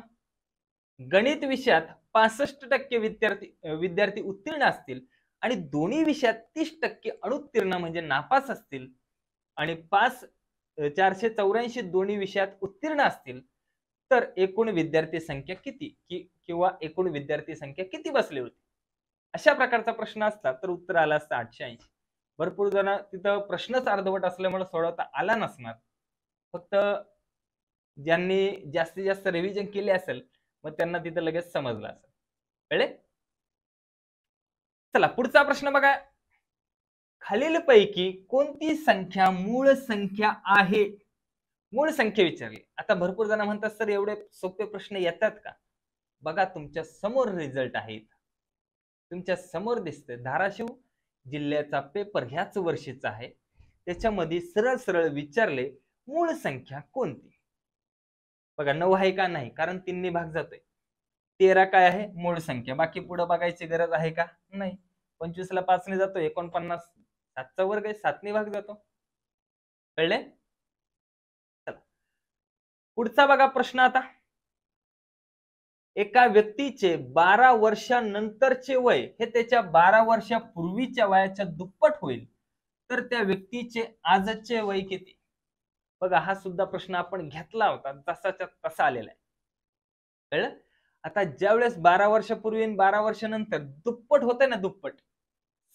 गणित विषयात 65% विद्यार्थी उत्तीर्ण असतील आणि दोन्ही विषयात 30% अनुत्तीर्ण म्हणजे नापास असतील आणि 484 दोन्ही विषयात उत्तीर्ण असतील तर एकूण विद्यार्थी संख्या किती किंवा एकूण विद्यार्थी संख्या किती बसली होती? अशा प्रकारचा प्रश्न असता तर उत्तर आलं असतं 880. भरपूर जण तिथं प्रश्नच अर्धवट असल्यामुळे सोडवता आला नसणार. फक्त ज्यांनी जास्तीत जास्त रिव्हिजन केले असेल मग त्यांना तिथं लगेच समजलं असेल. कळले? चला पुढचा प्रश्न बघा, खालीलपैकी कोणती संख्या मूळ संख्या आहे? मूळ संख्या विचारली. आता भरपूर जण म्हणतात सर एवढे सोपे प्रश्न येतात का? बघा तुमच्या समोर रिझल्ट आहे, तुमच्या समोर दिसते. धाराशिव जिल्ह्याचा पेपर ह्याच वर्षीचा आहे, त्याच्यामध्ये सरळ सरळ विचारले मूळ संख्या कोणती. बघा 9 आहे का नाही, कारण 3 भाग जातोय. 13 काय आहे मूळ संख्या, बाकी पुढे बघायची गरज आहे का नाही. 25 ला 5 ने जातो 49, 7चा वर्ग आहे 7 ने भाग जातो. कळले? चला पुढचा बघा प्रश्न आता, एका व्यक्तीचे 12 वर्षानंतरचे वय हे त्याच्या 12 वर्षापूर्वीच्या वयाच्या दुप्पट होईल तर त्या व्यक्तीचे आजचे वय किती? बघा हा सुद्धा प्रश्न आपण घेतला होता, तसाच्या तसा आलेला आहे. कळलं? आता ज्यावेळेस 12 वर्षापूर्वी आणि 12 वर्षानंतर दुप्पट होते ना, दुप्पट,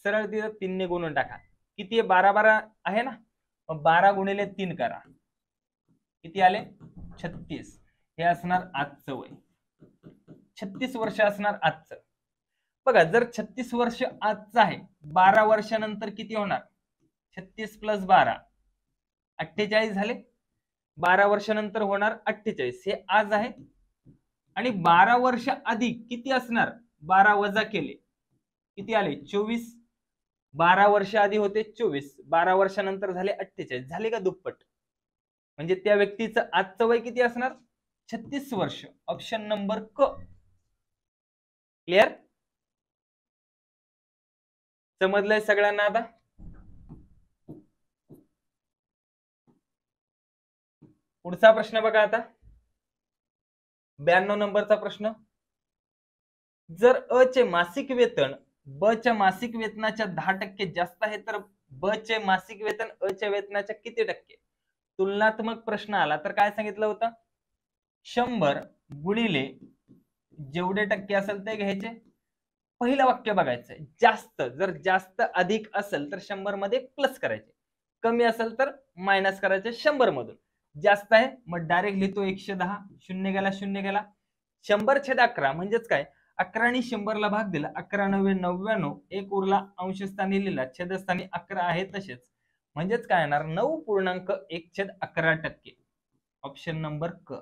सरळ तिथं 3 ने गुणून टाका. किती आहे 12 12 आहे ना, मग 12 गुणिले 3 करा, किती आले 36. हे असणार आजचं वय, 36 वर्ष असणार आजचं. बघा जर 36 वर्ष आजचं आहे, 12 वर्षानंतर किती होणार 36 + 12 48 झाले. 12 वर्षानंतर होणार 48, हे आज आहे. आणि 12 वर्ष आधी किती असणार, 12 वजा केले किती आले 24. 12 वर्ष आधी होते 24, 12 वर्षानंतर झाले 48, झाले का दुप्पट. म्हणजे त्या व्यक्तीचं आजचं वय किती असणार 36 वर्ष. ऑप्शन नंबर क. क्लिअर? समजलंय सगळ्यांना आता? पुढचा प्रश्न बघा आता, 92 नंबरचा प्रश्न. जर अ चे मासिक वेतन ब च्या मासिक वेतनाच्या 10% जास्त आहे तर ब चे मासिक वेतन अ च्या वेतनाच्या किती टक्के? तुलनात्मक प्रश्न आला तर काय सांगितलं होतं? 100 गुणिले जेवढे टक्के असेल ते घ्यायचे. पहिलं वाक्य बघायचं, जास्त, जर जास्त अधिक असेल तर 100 मध्ये प्लस करायचे, कमी असेल तर मायनस करायचे 100 मधून. जास्त आहे मग डायरेक्ट लिहितो 110, शून्य गेला शून्य गेला. 100/11 म्हणजेच काय, 11 ने 100 ला भाग दिला, 11×9 = 99, एक उरला, अंशस्थानी लिहिला, छेदस्थानी 11 आहे तसेच, म्हणजेच काय येणार 9.1/11%. ऑप्शन नंबर क.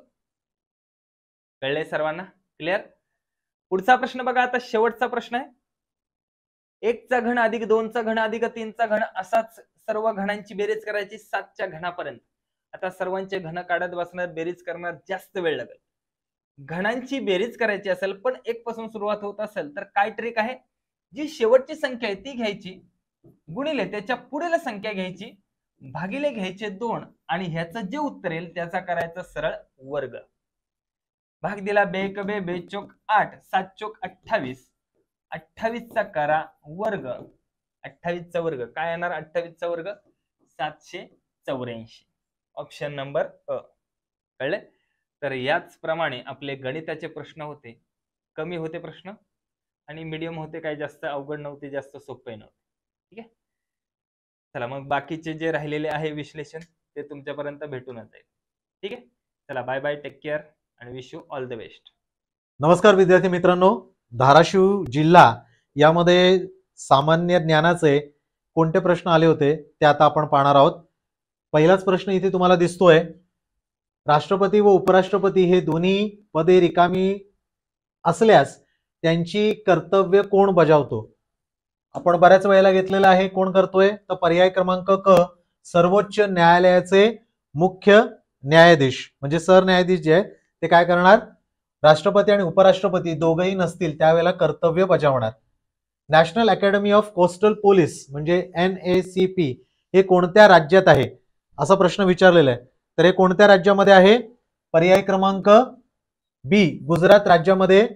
कळले सर्वांना? क्लिअर? पुढचा प्रश्न बघा आता, शेवटचा प्रश्न आहे. 1 चा घन अधिक 2 चा घन अधिक 3 चा घन असाच सर्व घनांची बेरीज करायची 7 च्या घनापर्यंत. आता सर्वांचे घन काढत बसणार, बेरीज करणार, जास्त वेळ लागेल. घनांची बेरीज करायची असेल पण 1 पासून सुरुवात होत असेल तर काय ट्रिक आहे, जी शेवटची संख्या आहे ती घ्यायची, गुणिले त्याच्या पुढील संख्या घ्यायची, भागिले घ्यायचे 2 आणि ह्याचं जे उत्तर येईल त्याचा करायचा सरळ वर्ग. भाग दिला, 2 × 2 = 2 = 8, 7 × 28, 28 चा करा वर्ग, 28 चा वर्ग काय येणार, 28 चा वर्ग 784. ऑप्शन नंबर अ. कळले? तर याच प्रमाणे आपले गणिताचे प्रश्न होते, कमी होते प्रश्न आणि मीडियम होते, काही जास्त अवघड नव्हते, जास्त सोपे नव्हते. ठीक आहे, चला मग बाकीचे जे राहिलेले आहे विश्लेषण ते तुमच्यापर्यंत भेटूनच जाईल. ठीक आहे, चला बाय बाय, टेक केअर आणि wish you all the best. नमस्कार विद्यार्थी मित्रांनो, धाराशिव जिल्हा यामध्ये सामान्य ज्ञानाचे कोणते प्रश्न आले होते ते आता आपण पाहणार आहोत. पहिलाच प्रश्न इथे तुम्हाला दिसतोय, राष्ट्रपती व उपराष्ट्रपती हे दोन्ही पदे रिकामी असल्यास त्यांची कर्तव्य कोण बजावतो? आपण बऱ्याच वेळेला घेतलेला आहे, कोण करतोय तर पर्याय क्रमांक क, सर्वोच्च न्यायालयाचे मुख्य न्यायाधीश म्हणजे सरन्यायाधीश जे आहे ते काय करणार, राष्ट्रपती आणि उपराष्ट्रपती दोघेही नसतील त्यावेळेला कर्तव्य बजावणार. National academy of coastal police म्हणजे NACP हे कोणत्या राज्यात आहे असा प्रश्न विचारलेला आहे. तर हे कोणत्या राज्यामध्ये आहे? पर्याय क्रमांक बी, गुजरात राज्यामध्ये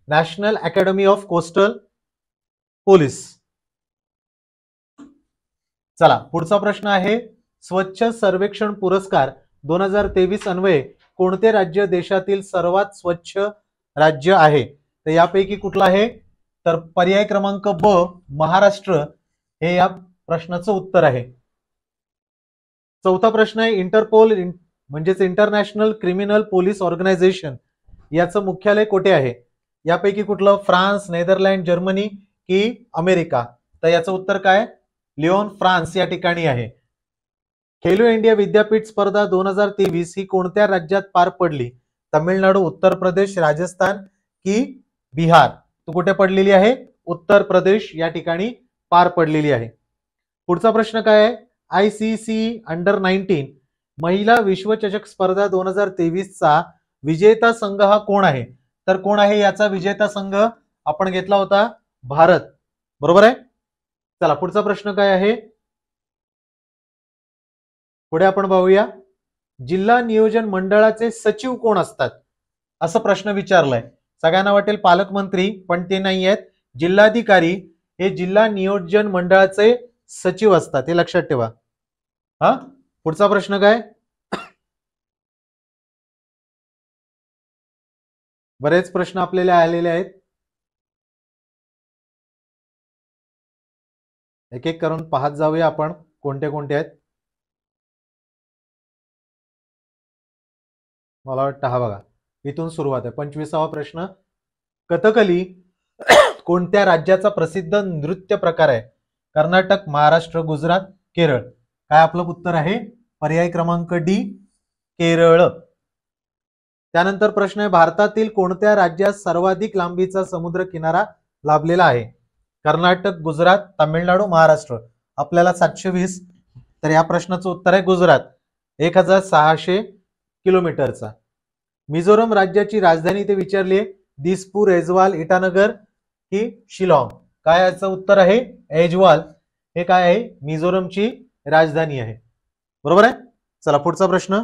national academy of coastal police. चला पुढचा प्रश्न आहे, स्वच्छ सर्वेक्षण पुरस्कार 2023 अन्वये कोणते राज्य देशातील सर्वात स्वच्छ राज्य आहे? तर यापैकी कुठला आहे? तर पर्याय क्रमांक ब, महाराष्ट्र हे या प्रश्नाचं उत्तर आहे. चौथा प्रश्न आहे, इंटरपोल म्हणजेच इंटरनॅशनल क्रिमिनल पोलीस ऑर्गनायझेशन याचं मुख्यालय कुठे आहे? यापैकी कुठलं? फ्रान्स, नेदरलँड, जर्मनी की अमेरिका? तर याचं उत्तर काय? लिओन, फ्रान्स या ठिकाणी आहे. खेलो इंडिया विद्यापीठ स्पर्धा 2023 ही कोणत्या राज्यात पार पडली? तमिळनाडू, उत्तर प्रदेश, राजस्थान की बिहार? तो कुठे पडलेली आहे? उत्तर प्रदेश या ठिकाणी पार पडलेली आहे. पुढचा प्रश्न काय आहे, ICC अंडर-19 महिला विश्वचषक स्पर्धा 2023 चा विजेता संघ हा कोण आहे? तर कोण आहे याचा विजेता संघ? आपण घेतला होता भारत, बरोबर आहे. चला पुढचा प्रश्न काय आहे, पुढे आपण पाहूया, जिल्हा नियोजन मंडळाचे सचिव कोण असतात असं प्रश्न विचारलाय. सगळ्यांना वाटेल पालकमंत्री, पण ते नाही आहेत. जिल्हाधिकारी हे जिल्हा नियोजन मंडळाचे सचिव असतात, हे लक्षात ठेवा. पुढचा प्रश्न काय, बरेच प्रश्न आपल्याला आलेले आहेत, एक एक करून पाहत जाऊया आपण कोणते कोणते आहेत. मला वाटतं हा बघा, इथून सुरुवात आहे. 25वा प्रश्न, कथकली कोणत्या राज्याचा प्रसिद्ध नृत्य प्रकार आहे? कर्नाटक, महाराष्ट्र, गुजरात, केरळ? काय आपलं उत्तर आहे? पर्याय क्रमांक डी, केरळ. त्यानंतर प्रश्न आहे, भारतातील कोणत्या राज्यात सर्वाधिक लांबीचा समुद्र किनारा लाभलेला आहे? कर्नाटक, गुजरात, तामिळनाडू, महाराष्ट्र? आपल्याला 720, तर या प्रश्नाचं उत्तर आहे गुजरात, 1600 किलोमीटरचा. मिझोरम राज्याची राजधानी ते विचारली, दिसपूर, ऐजवाल, इटानगर की शिलाँग? काय याचं उत्तर आहे? ऐजवाल हे काय आहे? मिझोरमची राजधानी आहे. बरोबर आहे. चला पुढचा प्रश्न.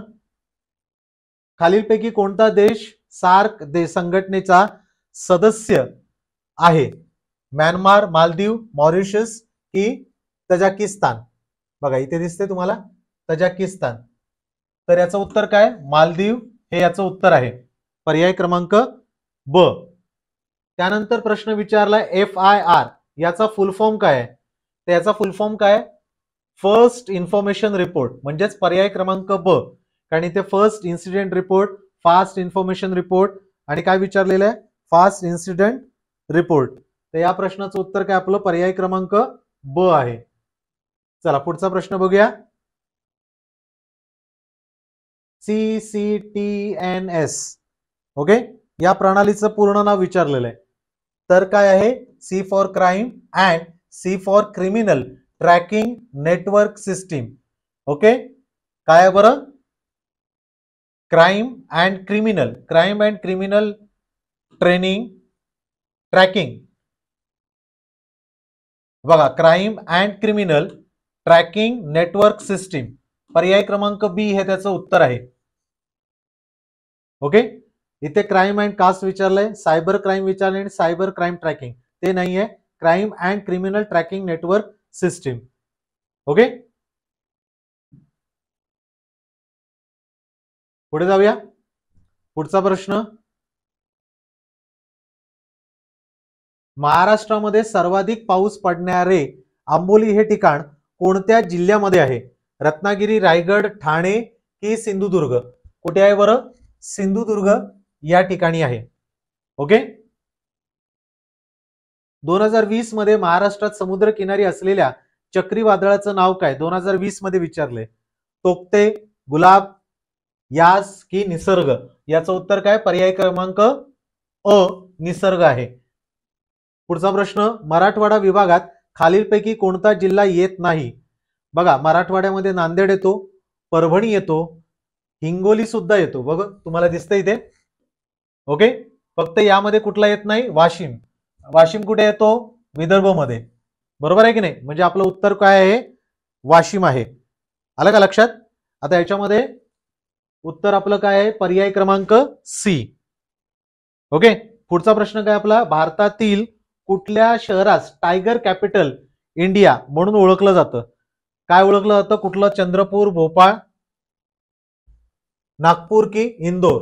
खालीलपैकी कोणता देश सार्क संघटनेचा सदस्य आहे? म्यानमार, मालदीव, मॉरिशस की तजाकिस्तान? बघा इथे दिसते तुम्हाला तजाकिस्तान. तर याचं उत्तर काय? मालदीव हे याचं उत्तर आहे. पर्याय क्रमांक ब. त्यानंतर प्रश्न विचारलाय FIR याचा फुल फॉर्म काय आहे? तर याचा फुल फॉर्म काय? फर्स्ट इन्फॉर्मेशन रिपोर्ट, म्हणजेच पर्याय क्रमांक ब. कारण इथे first incident report, fast information report आणि काय विचारलेलं आहे? Fast incident report. तर या प्रश्नाचं उत्तर काय आपलं? पर्याय क्रमांक ब आहे. चला पुढचा प्रश्न बघूया. CCTNS ओके, या प्रणालीचं पूर्ण नाव विचारलेलं आहे. तर काय आहे? C for crime and C for criminal tracking network system. Okay, काय आहे बरं? Crime and criminal training tracking. बघा, crime and criminal tracking network system. पर्याय क्रमांक बी हे त्याचं उत्तर आहे. ओके, इथे क्राईम अँड कास्ट विचारलंय, सायबर क्राईम विचारले आणि सायबर क्राईम ट्रॅकिंग ते नाहीये. Crime and criminal tracking network system. Okay, पुढे जाऊया. पुढचा प्रश्न. महाराष्ट्रामध्ये सर्वाधिक पाऊस पडणारे आंबोली हे ठिकाण कोणत्या जिल्ह्यामध्ये आहे? रत्नागिरी, रायगड, ठाणे की सिंधुदुर्ग? कुठे आहे बरं? सिंधुदुर्ग या ठिकाणी आहे. ओके, 2020 मध्ये महाराष्ट्रात समुद्र किनारी असलेल्या चक्रीवादळाचं नाव काय? 2020 मध्ये विचारले. तोक्ते, गुलाब, यास की निसर्ग? याचं उत्तर काय? पर्याय क्रमांक अ निसर्ग आहे. पुढचा प्रश्न. मराठवाडा विभागात खालीलपैकी कोणता जिल्हा येत नाही? बघा, मराठवाड्यामध्ये नांदेड येतो, परभणी येतो, हिंगोली सुद्धा येतो. बघा तुम्हाला दिसतंय इथे. ओके, फक्त यामध्ये कुठला येत नाही? वाशिम. वाशिम कुठे येतो? विदर्भमध्ये. बरोबर आहे की नाही? म्हणजे आपलं उत्तर काय आहे? वाशिम आहे. आलं का लक्षात? आता याच्यामध्ये उत्तर आपलं काय आहे? पर्याय क्रमांक सी. ओके, पुढचा प्रश्न काय आपला? भारतातील कुठल्या शहरास टायगर कॅपिटल इंडिया म्हणून ओळखलं जातं? काय ओळखलं जातं? कुठलं? चंद्रपूर, भोपाळ, नागपूर की इंदोर?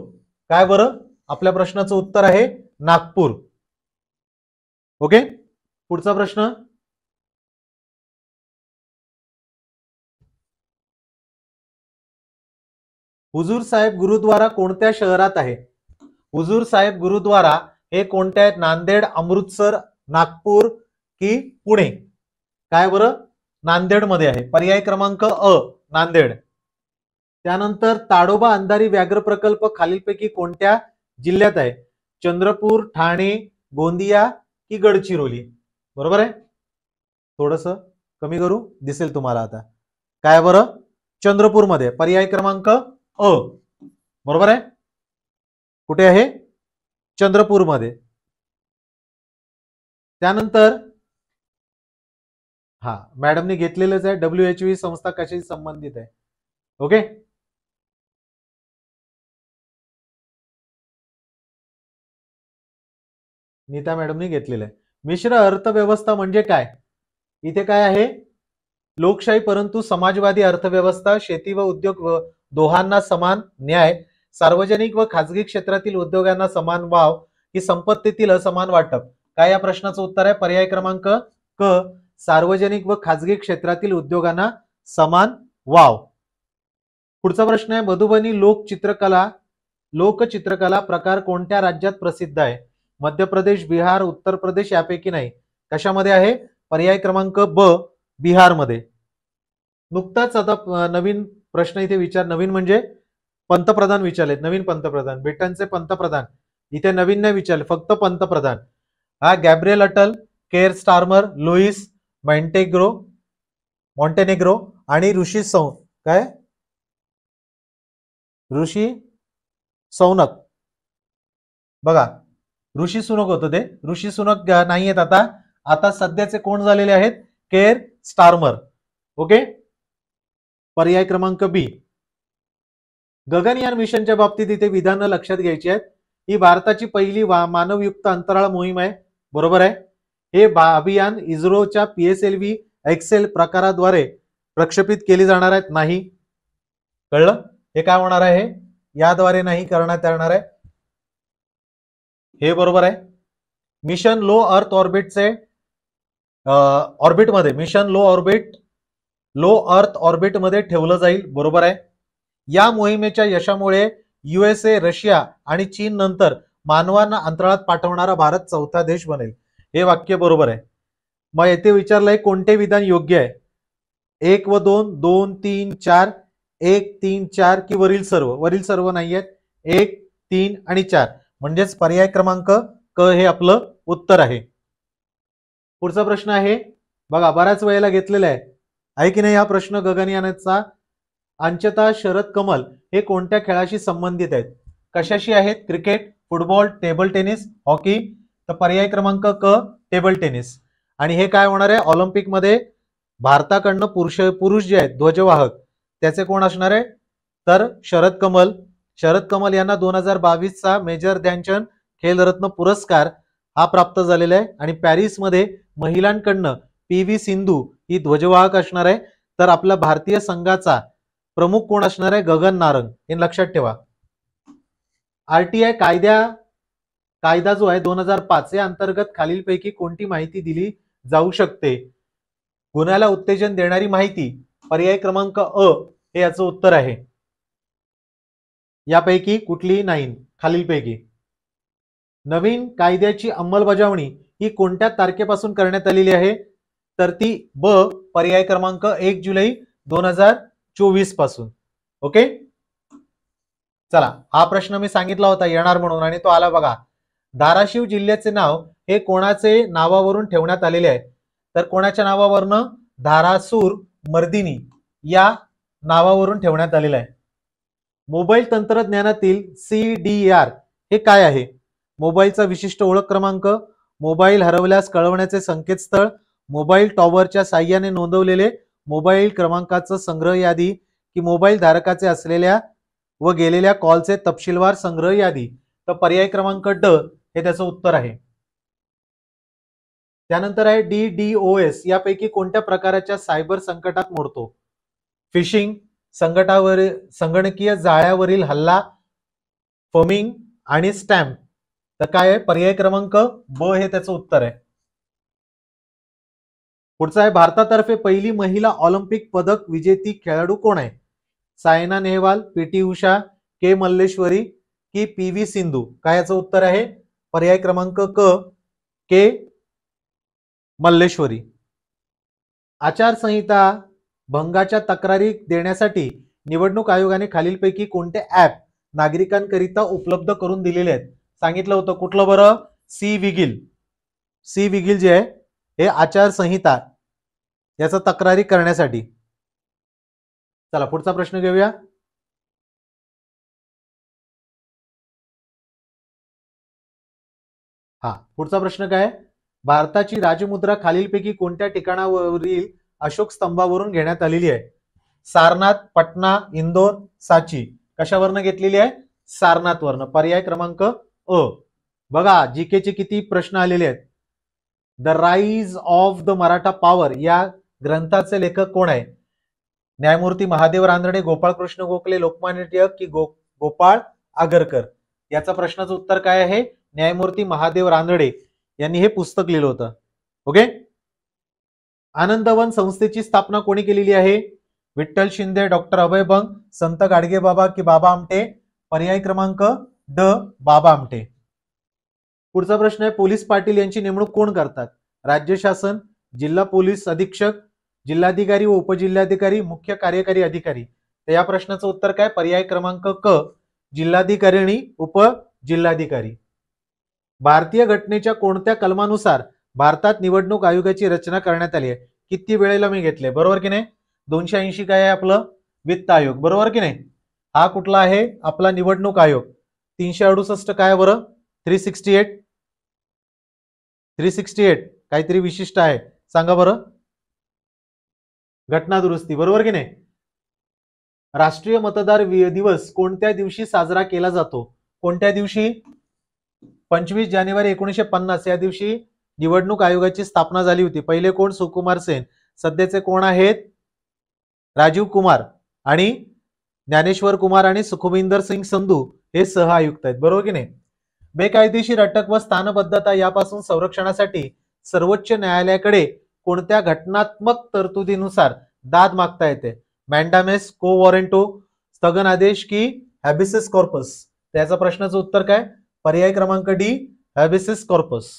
काय बरं? आपल्या प्रश्नाचं उत्तर आहे नागपूर. ओके, पुढचा प्रश्न. हुजूर साहेब गुरुद्वारा कोणत्या शहरात आहे? हुजूर साहेब गुरुद्वारा हे कोणत्या आहेत? नांदेड, अमृतसर, नागपूर की पुणे? काय बरं? नांदेड मध्ये आहे. पर्याय क्रमांक अ नांदेड. त्यानंतर ताडोबा अंधारी व्याघ्र प्रकल्प खालीलपैकी कोणत्या जिल्ह्यात आहे? चंद्रपूर, ठाणे, गोंदिया की गडचिरोली? बरोबर आहे. थोडस कमी करू, दिसेल तुम्हाला आता. काय बरं? चंद्रपूर मध्ये. पर्याय क्रमांक अ. बरोबर आहे. कुठे आहे? चंद्रपूर मध्ये. त्यानंतर हा मॅडमने घेतलेलंच आहे. WHO संस्था कशाशी संबंधित आहे? ओके, नीता मॅडमने घेतलेलं आहे. मिश्र अर्थव्यवस्था म्हणजे काय? इथे काय आहे? लोकशाही परंतु समाजवादी अर्थव्यवस्था, शेती व उद्योग व दोहांना समान न्याय, सार्वजनिक व खाजगी क्षेत्रातील उद्योगांना समान वाव की संपत्तीतील असमान वाटप? काय या प्रश्नाचं उत्तर आहे? पर्याय क्रमांक क सार्वजनिक व खाजगी क्षेत्रातील उद्योगांना समान वाव. पुढचा प्रश्न आहे. मधुबनी लोकचित्रकला प्रकार कोणत्या राज्यात प्रसिद्ध आहे? मध्य प्रदेश, बिहार, उत्तर प्रदेश यापैकी नाही. कशामध्ये आहे? पर्याय क्रमांक ब बिहार मध्ये. नुकताच आता नवीन प्रश्न इथे नवीन म्हणजे पंतप्रधान विचारलेत. नवीन पंतप्रधान, ब्रिटनचे पंतप्रधान इथे नवीन नाही विचारले, फक्त पंतप्रधान. हा Gabriel Attal, Keir Starmer, Luis Montenegro आणि ऋषी सौनक. बघा, ऋषी सुनक होतं ते. ऋषी सुनक नाही आहेत आता, आता सध्याचे कोण झालेले आहेत? Care Starmer. ओके, पर्याय क्रमांक बी. गगनयान मिशनच्या बाबतीत इथे विधानं लक्षात घ्यायची आहेत. ही भारताची पहिली मानवयुक्त अंतराळ मोहीम आहे. बरोबर आहे. हे अभियान इस्रोच्या PSLV एक्सेल प्रकाराद्वारे प्रक्षेपित केली जाणार आहेत. नाही, कळलं? हे काय होणार आहे? याद्वारे नाही करण्यात येणार आहे. हे बरोबर आहे. मिशन लो अर्थ ऑर्बिटचे ऑर्बिटमध्ये मिशन लो अर्थ ऑर्बिटमध्ये ठेवलं जाईल. बरोबर आहे. या मोहिमेच्या यशामुळे USA, रशिया आणि चीन नंतर मानवांना अंतराळात पाठवणारा भारत चौथा देश बनेल. हे वाक्य बरोबर आहे. मग येथे विचारलंय कोणते विधान योग्य आहे? 1 व 2, 2, 3, 4, 1, 3, 4 की वरील सर्व? वरील सर्व नाही आहेत. 1, 3 आणि 4 म्हणजेच पर्याय क्रमांक क हे आपलं उत्तर आहे. पुढचा प्रश्न आहे बघा, बऱ्याच वेळेला घेतलेला आहे की नाही हा प्रश्न गगनयानाचा. अंशतः शरद कमल हे कोणत्या खेळाशी संबंधित आहेत? कशाशी आहेत? Cricket, football, table tennis, hockey. तर पर्याय क्रमांक क टेबल टेनिस. आणि हे काय होणार आहे? ऑलिम्पिकमध्ये भारताकडनं पुरुष जे आहेत ध्वजवाहक त्याचे कोण असणार आहे? तर शरद कमल यांना 2022चा मेजर ध्यानचंद खेलरत्न पुरस्कार हा प्राप्त झालेला आहे. आणि पॅरिसमध्ये महिलांकडनं PV सिंधू ही ध्वजवाहक असणार आहे. तर आपल्या भारतीय संघाचा प्रमुख कोण असणार आहे? गगन नारंग. हे लक्षात ठेवा. RTI कायदा जो आहे 2005 या अंतर्गत खालीलपैकी कोणती माहिती दिली जाऊ शकते? गुन्ह्याला उत्तेजन देणारी माहिती. पर्याय क्रमांक अ हे याचं उत्तर आहे. यापैकी कुठलीही नाही खालीलपैकी. नवीन कायद्याची अंमलबजावणी ही कोणत्या तारखेपासून करण्यात आलेली आहे? तर ती ब पर्याय क्रमांक 1 जुलै 2024 पासून. ओके, चला हा प्रश्न मी सांगितला होता येणार म्हणून आणि तो आला बघा. धाराशिव जिल्ह्याचे नाव हे कोणाचे नावावरून ठेवण्यात आलेले आहे? तर कोणाच्या नावावरनं? धारासूर मर्दिनी या नावावरून ठेवण्यात आलेलं आहे. मोबाईल तंत्रज्ञानातील CDR हे काय आहे? मोबाईलचा विशिष्ट ओळख क्रमांक, मोबाईल हरवल्यास कळवण्याचे संकेतस्थळ, मोबाईल टॉवरच्या साह्याने नोंदवलेले मोबाईल क्रमांकाचं संग्रह यादी की मोबाईल धारकाचे असलेल्या व गेलेल्या कॉलचे तपशीलवार संग्रह यादी. तर पर्याय क्रमांक ड हे त्याचं उत्तर आहे. त्यानंतर आहे DDoS यापैकी कोणत्या प्रकारच्या सायबर संकटात मोडतो? फिशिंग, संगणकीय जाळ्यावरील हल्ला, फमिंग आणि स्टॅम्प. तर काय आहे? पर्याय क्रमांक ब हे त्याचं उत्तर आहे. पुढचा आहे भारतातर्फे पहिली महिला ऑलिम्पिक पदक विजेती खेळाडू कोण आहे? सायना नेहवाल, PT उषा, के मल्लेश्वरी की PV सिंधू. काय याचं उत्तर आहे? पर्याय क्रमांक क के मल्लेश्वरी. आचारसंहिता भंगाच्या तक्रारी देण्यासाठी निवडणूक आयोगाने खालीलपैकी कोणते ऍप नागरिकांकरिता उपलब्ध करून दिलेले आहेत? सांगितलं होतं कुठलं बरं? सी विगिल जे आहे हे आचारसंहिता याचा तक्रारी करण्यासाठी. चला पुढचा प्रश्न घेऊया. पुढचा प्रश्न काय? भारताची राजमुद्रा खालीलपैकी कोणत्या ठिकाणावरील अशोक स्तंभावरून घेण्यात आलेली आहे? सारनाथ, पटना, इंदोर, सांची. कशावरनं घेतलेली आहे? सारनाथवरनं. पर्याय क्रमांक अ. बघा जीके चे किती प्रश्न आलेले आहेत. The rise of the Maratha power या ग्रंथाचे लेखक कोण आहे? न्यायमूर्ती महादेव रानडे, गोपाळकृष्ण गोखले, लोकमान्य टिळक की गोपाळ आगरकर. याचा प्रश्नाचं उत्तर काय आहे? न्यायमूर्ती महादेव रानडे यांनी हे पुस्तक लिहिलं होतं. ओके. आनंदवन संस्थेची स्थापना कोणी केलेली आहे? विठ्ठल शिंदे, डॉक्टर अभय बंग, संत गाडगे बाबा की बाबा आमटे. पर्याय क्रमांक ड बाबा आमटे. पुढचा प्रश्न आहे पोलीस पाटील यांची नेमणूक कोण करतात? राज्य शासन, जिल्हा पोलीस अधीक्षक, जिल्हाधिकारी व उपजिल्हाधिकारी, मुख्य कार्यकारी अधिकारी. तर या प्रश्नाचं उत्तर काय? पर्याय क्रमांक क जिल्हाधिकारी आणि उपजिल्हाधिकारी. भारतीय घटनेच्या कोणत्या कलमानुसार भारतात निवडणूक आयोगाची रचना करण्यात आली आहे? किती वेळेला मी घेतले, बरोबर की नाही? 280 काय आहे आपलं? वित्त आयोग, बरोबर की नाही? हा कुठला आहे? आपला निवडणूक आयोग. 368 काय बरं? 368 काहीतरी विशिष्ट आहे, सांगा बरं. घटना दुरुस्ती, बरोबर की नाही. राष्ट्रीय मतदार दिवस कोणत्या दिवशी साजरा केला जातो? कोणत्या दिवशी? 25 जानेवारी 1950 या दिवशी निवडणूक आयोगाची स्थापना झाली होती. पहिले कोण? सुकुमार सेन. सध्याचे कोण आहेत? राजीव कुमार आणि ज्ञानेश्वर कुमार आणि सुखविंदर सिंग संधू हे सह आयुक्त आहेत, बरोबर की नाही. बेकायदेशीर अटक व स्थानबद्धता यापासून संरक्षणासाठी सर्वोच्च न्यायालयाकडे कोणत्या घटनात्मक तरतुदीनुसार दाद मागता येते? मॅन्डामेस, को वॉरेंटो, स्थगन आदेश की हॅबिसिस कॉर्पस? त्याचा प्रश्नाचं उत्तर काय? पर्याय क्रमांक डी, हॅबिसिस कॉर्पस.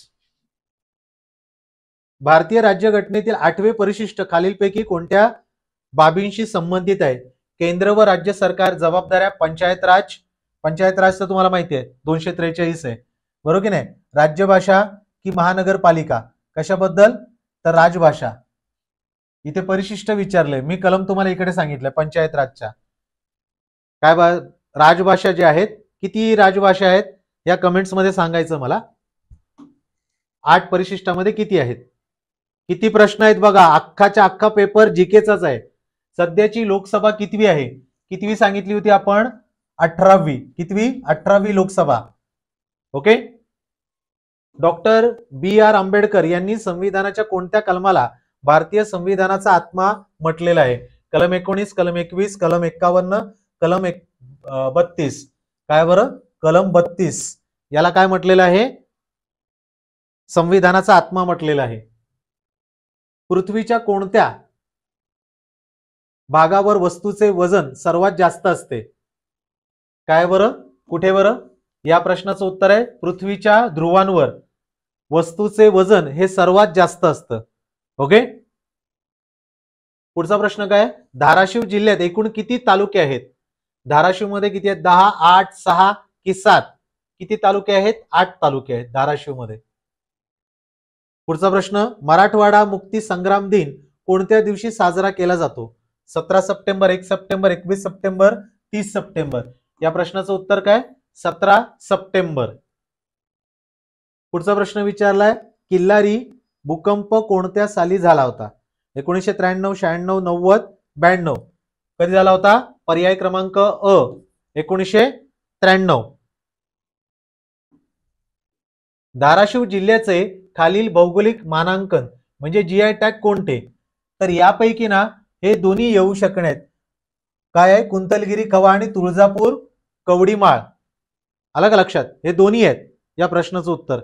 भारतीय राज्यघटनेतील 8वे परिशिष्ट खालीलपैकी कोणत्या बाबींशी संबंधित आहे? केंद्र व राज्य सरकार जबाबदाऱ्या, पंचायत राज. पंचायत राज तर तुम्हाला माहिती आहे 243 आहे, बरोबर की नाही. राज्यभाषा की महानगरपालिका? कशाबद्दल? तर राजभाषा. इथे परिशिष्ट विचारले, मी कलम तुम्हाला इकडे सांगितलं पंचायत राजच्या. काय राजभाषा जे आहेत, किती राजभाषा आहेत या कमेंट्स मध्ये सांगायचं मला. 8 परिशिष्टामध्ये किती आहेत? किती प्रश्न आहेत बघा, अख्खाच्या अख्खा पेपर जीकेचाच आहे. सध्याची लोकसभा कितवी आहे? कितवी सांगितली होती आपण? 18वी. कितवी? 18वी लोकसभा. ओके. डॉक्टर बी आर आंबेडकर यांनी संविधानाच्या कोणत्या कलमाला भारतीय संविधानाचा आत्मा म्हटलेला आहे? कलम 19, कलम 21, कलम 51, कलम 32. काय बरं? कलम 32 याला काय म्हटलेलं आहे? संविधानाचा आत्मा म्हटलेला आहे. पृथ्वीच्या कोणत्या भागावर वस्तूचे वजन सर्वात जास्त असते? काय बरं? कुठे बरं? या प्रश्नाचं उत्तर आहे पृथ्वीच्या ध्रुवांवर वस्तूचे वजन हे सर्वात जास्त असतं. ओके. पुढचा प्रश्न काय? धाराशिव जिल्ह्यात एकूण किती तालुके आहेत? धाराशिव मध्ये किती आहेत? 10, 8, 6 की 7? किती तालुके आहेत? 8 तालुके आहेत धाराशिव मध्ये. पुढचा प्रश्न, मराठवाडा मुक्ती संग्राम दिन कोणत्या दिवशी साजरा केला जातो? 17 सप्टेंबर, 1 सप्टेंबर, 21 सप्टेंबर, 30 सप्टेंबर? या प्रश्नाचं उत्तर काय? 17 सप्टेंबर. पुढचा प्रश्न विचारलाय, किल्लारी भूकंप कोणत्या साली झाला होता? 1993, 96, 90, 92? कधी झाला होता? पर्याय क्रमांक अ, 1993. धाराशिव जिल्ह्याचे खालील भौगोलिक मानांकन म्हणजे जीआय टॅग कोणते? तर यापैकी ना हे दोन्ही येऊ शकण्यात. काय आहे? कुंतलगिरी खवा आणि तुळजापूर कवडीमाळ. आलं का लक्षात? हे दोन्ही आहेत या प्रश्नाचं उत्तर.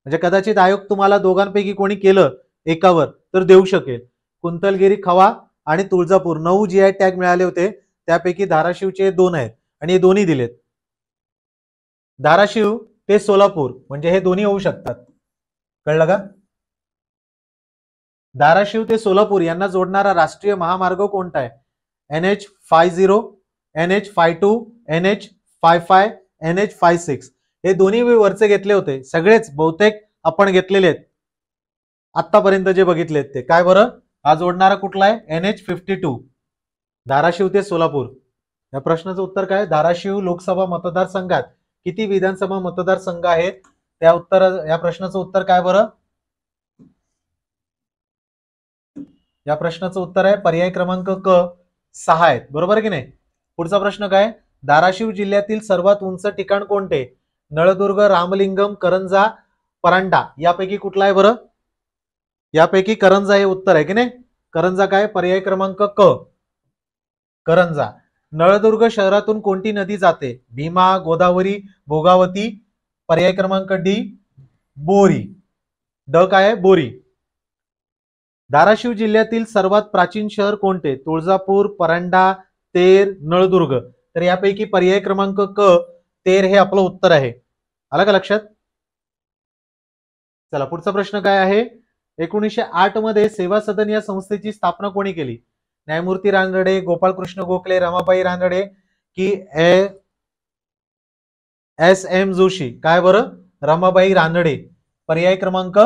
म्हणजे कदाचित आयोग तुम्हाला दोघांपैकी कोणी केलं एकावर तर देऊ शकेल. कुंतलगिरी खवा आणि तुळजापूर 9 जीआय टॅग मिळाले होते, त्यापैकी धाराशिवचे 2 आहेत आणि हे दोन्ही दिलेत. धाराशिव ते सोलापूर म्हणजे हे दोन्ही होऊ शकतात. कळलं का? धाराशिव ते सोलापूर यांना जोडणारा राष्ट्रीय महामार्ग कोणता आहे? NH50, NH52, NH55, NH56? हे दोन्ही वरचे घेतले होते, सगळेच बहुतेक आपण घेतलेले आहेत आतापर्यंत जे बघितलेत ते. काय बरं? हा जोडणारा कुठला आहे? NH52, धाराशिव ते सोलापूर. या प्रश्नाचं उत्तर काय? धाराशिव लोकसभा मतदारसंघात किती विधानसभा मतदारसंघ आहेत? या प्रश्नाचं उत्तर काय बरं? या प्रश्नाचं उत्तर आहे पर्याय क्रमांक क, 6 आहेत. बरोबर की नाही? पुढचा प्रश्न काय? धाराशिव जिल्ह्यातील सर्वात उंच ठिकाण कोणते? नळदुर्ग, रामलिंगम, करंजा, परांडा? यापैकी कुठला आहे बरं? यापैकी करंजा हे उत्तर आहे की नाही? करंजा काय? पर्याय क्रमांक क, करंजा. नळदुर्ग शहरातून कोणती नदी जाते? भीमा, गोदावरी, भोगावती? पर्याय क्रमांक डी, बोरी. ड काय आहे? बोरी. धाराशिव जिल्ह्यातील सर्वात प्राचीन शहर कोणते? तुळजापूर, परांडा, तेर, नळदुर्ग? तर यापैकी पर्याय क्रमांक क, तेर हे आपलं उत्तर आहे. आलं का लक्षात? चला पुढचा प्रश्न काय आहे? 1908 मध्ये सेवा सदन या संस्थेची स्थापना कोणी केली? न्यायमूर्ती रानडे, गोपाळकृष्ण गोखले, रमाबाई रानडे की S.M. जोशी? काय बरं? रमाबाई रानडे. पर्याय क्रमांक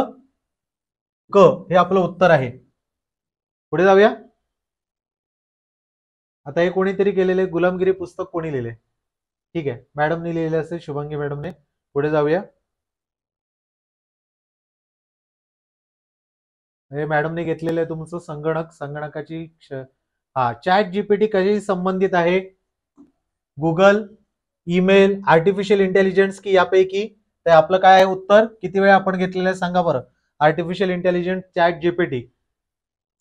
क हे आपलं उत्तर आहे. पुढे जाऊया. आता हे कोणीतरी केलेले गुलामगिरी पुस्तक कोणी लिहिले? ठीक आहे, मॅडमने लिहिले असेल, शुभांगी मॅडमने. पुढे जाऊया. हे मॅडमने घेतलेलं आहे तुमचं संगणकाची चॅट जीपीटी कशी संबंधित आहे? गुगल, ईमेल, आर्टिफिशियल इंटेलिजन्स की यापैकी? तर आपलं काय आहे उत्तर? किती वेळा आपण घेतलेलं आहे सांगा बरं. Artificial intelligence, chat GPT.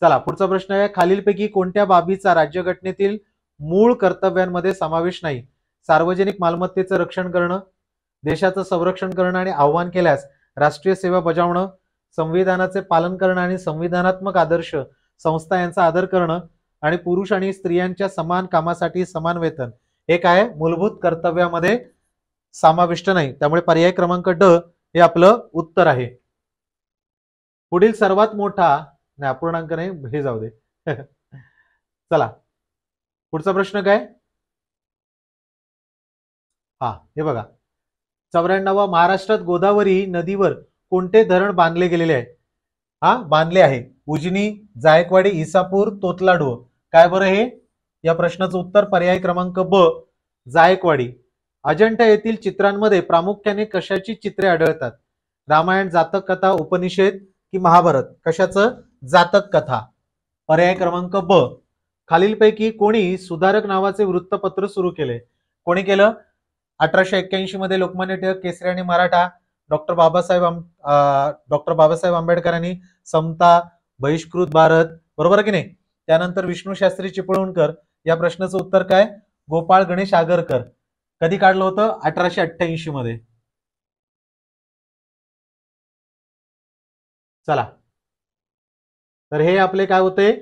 चला पुढचा प्रश्न आहे, खालीलपैकी कोणत्या बाबीचा राज्यघटनेतील मूळ कर्तव्यांमध्ये समावेश नाही? सार्वजनिक मालमत्तेचं रक्षण करणं, देशाचं संरक्षण करणं आणि आव्हान केल्यास राष्ट्रीय सेवा बजावणं, संविधानाचे पालन करणं आणि संविधानात्मक आदर्श संस्था यांचा आदर करणं आणि पुरुष आणि स्त्रियांच्या समान कामासाठी समान वेतन हे काय मूलभूत कर्तव्यामध्ये समाविष्ट नाही. त्यामुळे पर्याय क्रमांक ड हे आपलं उत्तर आहे. पुढील सर्वात मोठा नाही अपूर्णांक नाही हे जाऊ दे. चला पुढचा प्रश्न काय? हे बघा 94 महाराष्ट्रात गोदावरी नदीवर कोणते धरण बांधले गेलेले आहे? बांधले आहे. उजनी, जायकवाडी, इसापूर, तोतलाडो. काय बरं हे? या प्रश्नाचं उत्तर पर्याय क्रमांक ब जायकवाडी. अजंठा येथील चित्रांमध्ये प्रामुख्याने कशाची चित्रे आढळतात? रामायण, जातक कथा, उपनिषद की महाभारत? कशाचं? जातक कथा. पर्याय क्रमांक ब. खालीलपैकी कोणी सुधारक नावाचे वृत्तपत्र सुरू केले? कोणी केलं? 1881 मध्ये लोकमान्य टिळक, केसरी आणि मराठा, डॉक्टर बाबासाहेब आंबेडकरांनी समता, बहिष्कृत भारत, बरोबर की नाही? त्यानंतर विष्णू शास्त्री चिपळूणकर. या प्रश्नाचं उत्तर काय? गोपाळ गणेश आगरकर. कधी काढलं होतं? 1888 मध्ये. चला तर हे आपले काय होते?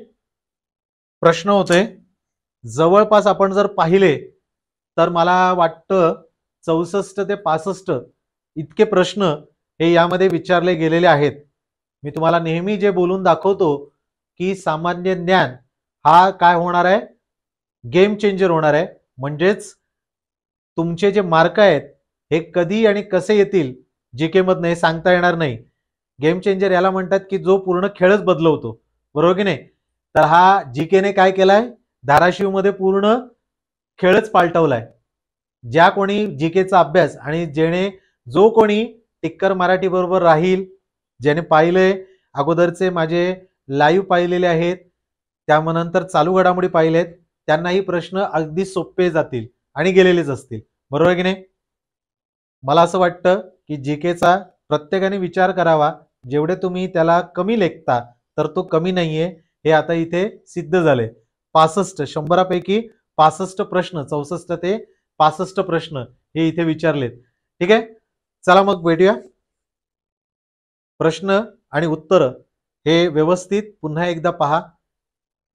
प्रश्न होते. जवळपास आपण जर पाहिले तर मला वाटतं 64 ते 65 इतके प्रश्न हे यामध्ये विचारले गेलेले आहेत. मी तुम्हाला नेहमी जे बोलून दाखवतो की सामान्य ज्ञान हा काय होणार आहे? गेम चेंजर होणार आहे. म्हणजेच तुमचे जे मार्क आहेत हे कधी आणि कसे येतील जीके मधनं हे सांगता येणार नाही. गेम चेंजर याला म्हणतात की जो पूर्ण खेळच बदलवतो, बरोबर की नाही? तर हा जीकेने काय केलाय? धाराशिव मध्ये पूर्ण खेळच पालटवलाय. ज्या कोणी जीकेचा अभ्यास आणि जो कोणी टिक्कर मराठी बरोबर राहील, ज्याने पाहिलंय अगोदरचे माझे लाईव्ह पाहिलेले आहेत, त्यानंतर चालू घडामोडी पाहिलेत, त्यांनाही प्रश्न अगदी सोपे जातील आणि गेलेलेच असतील, बरोबर की नाही? मला असं वाटतं की जीकेचा प्रत्येकाने विचार करावा. जेवढे तुम्ही त्याला कमी लेखता तर तो कमी नाहीये हे आता इथे सिद्ध झाले. 65 100पैकी 65 प्रश्न, 64 ते 65 प्रश्न हे इथे विचारलेत. ठीक आहे, चला मग भेटूया. प्रश्न आणि उत्तर हे व्यवस्थित पुन्हा एकदा पहा.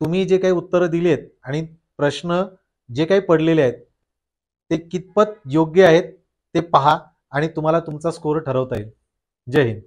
तुम्ही जे काही उत्तर दिलेत आणि प्रश्न जे काही पडलेले आहेत ते कितपत योग्य आहेत ते पहा आणि तुम्हाला तुमचा स्कोर ठरवता येईल. जय हिंद.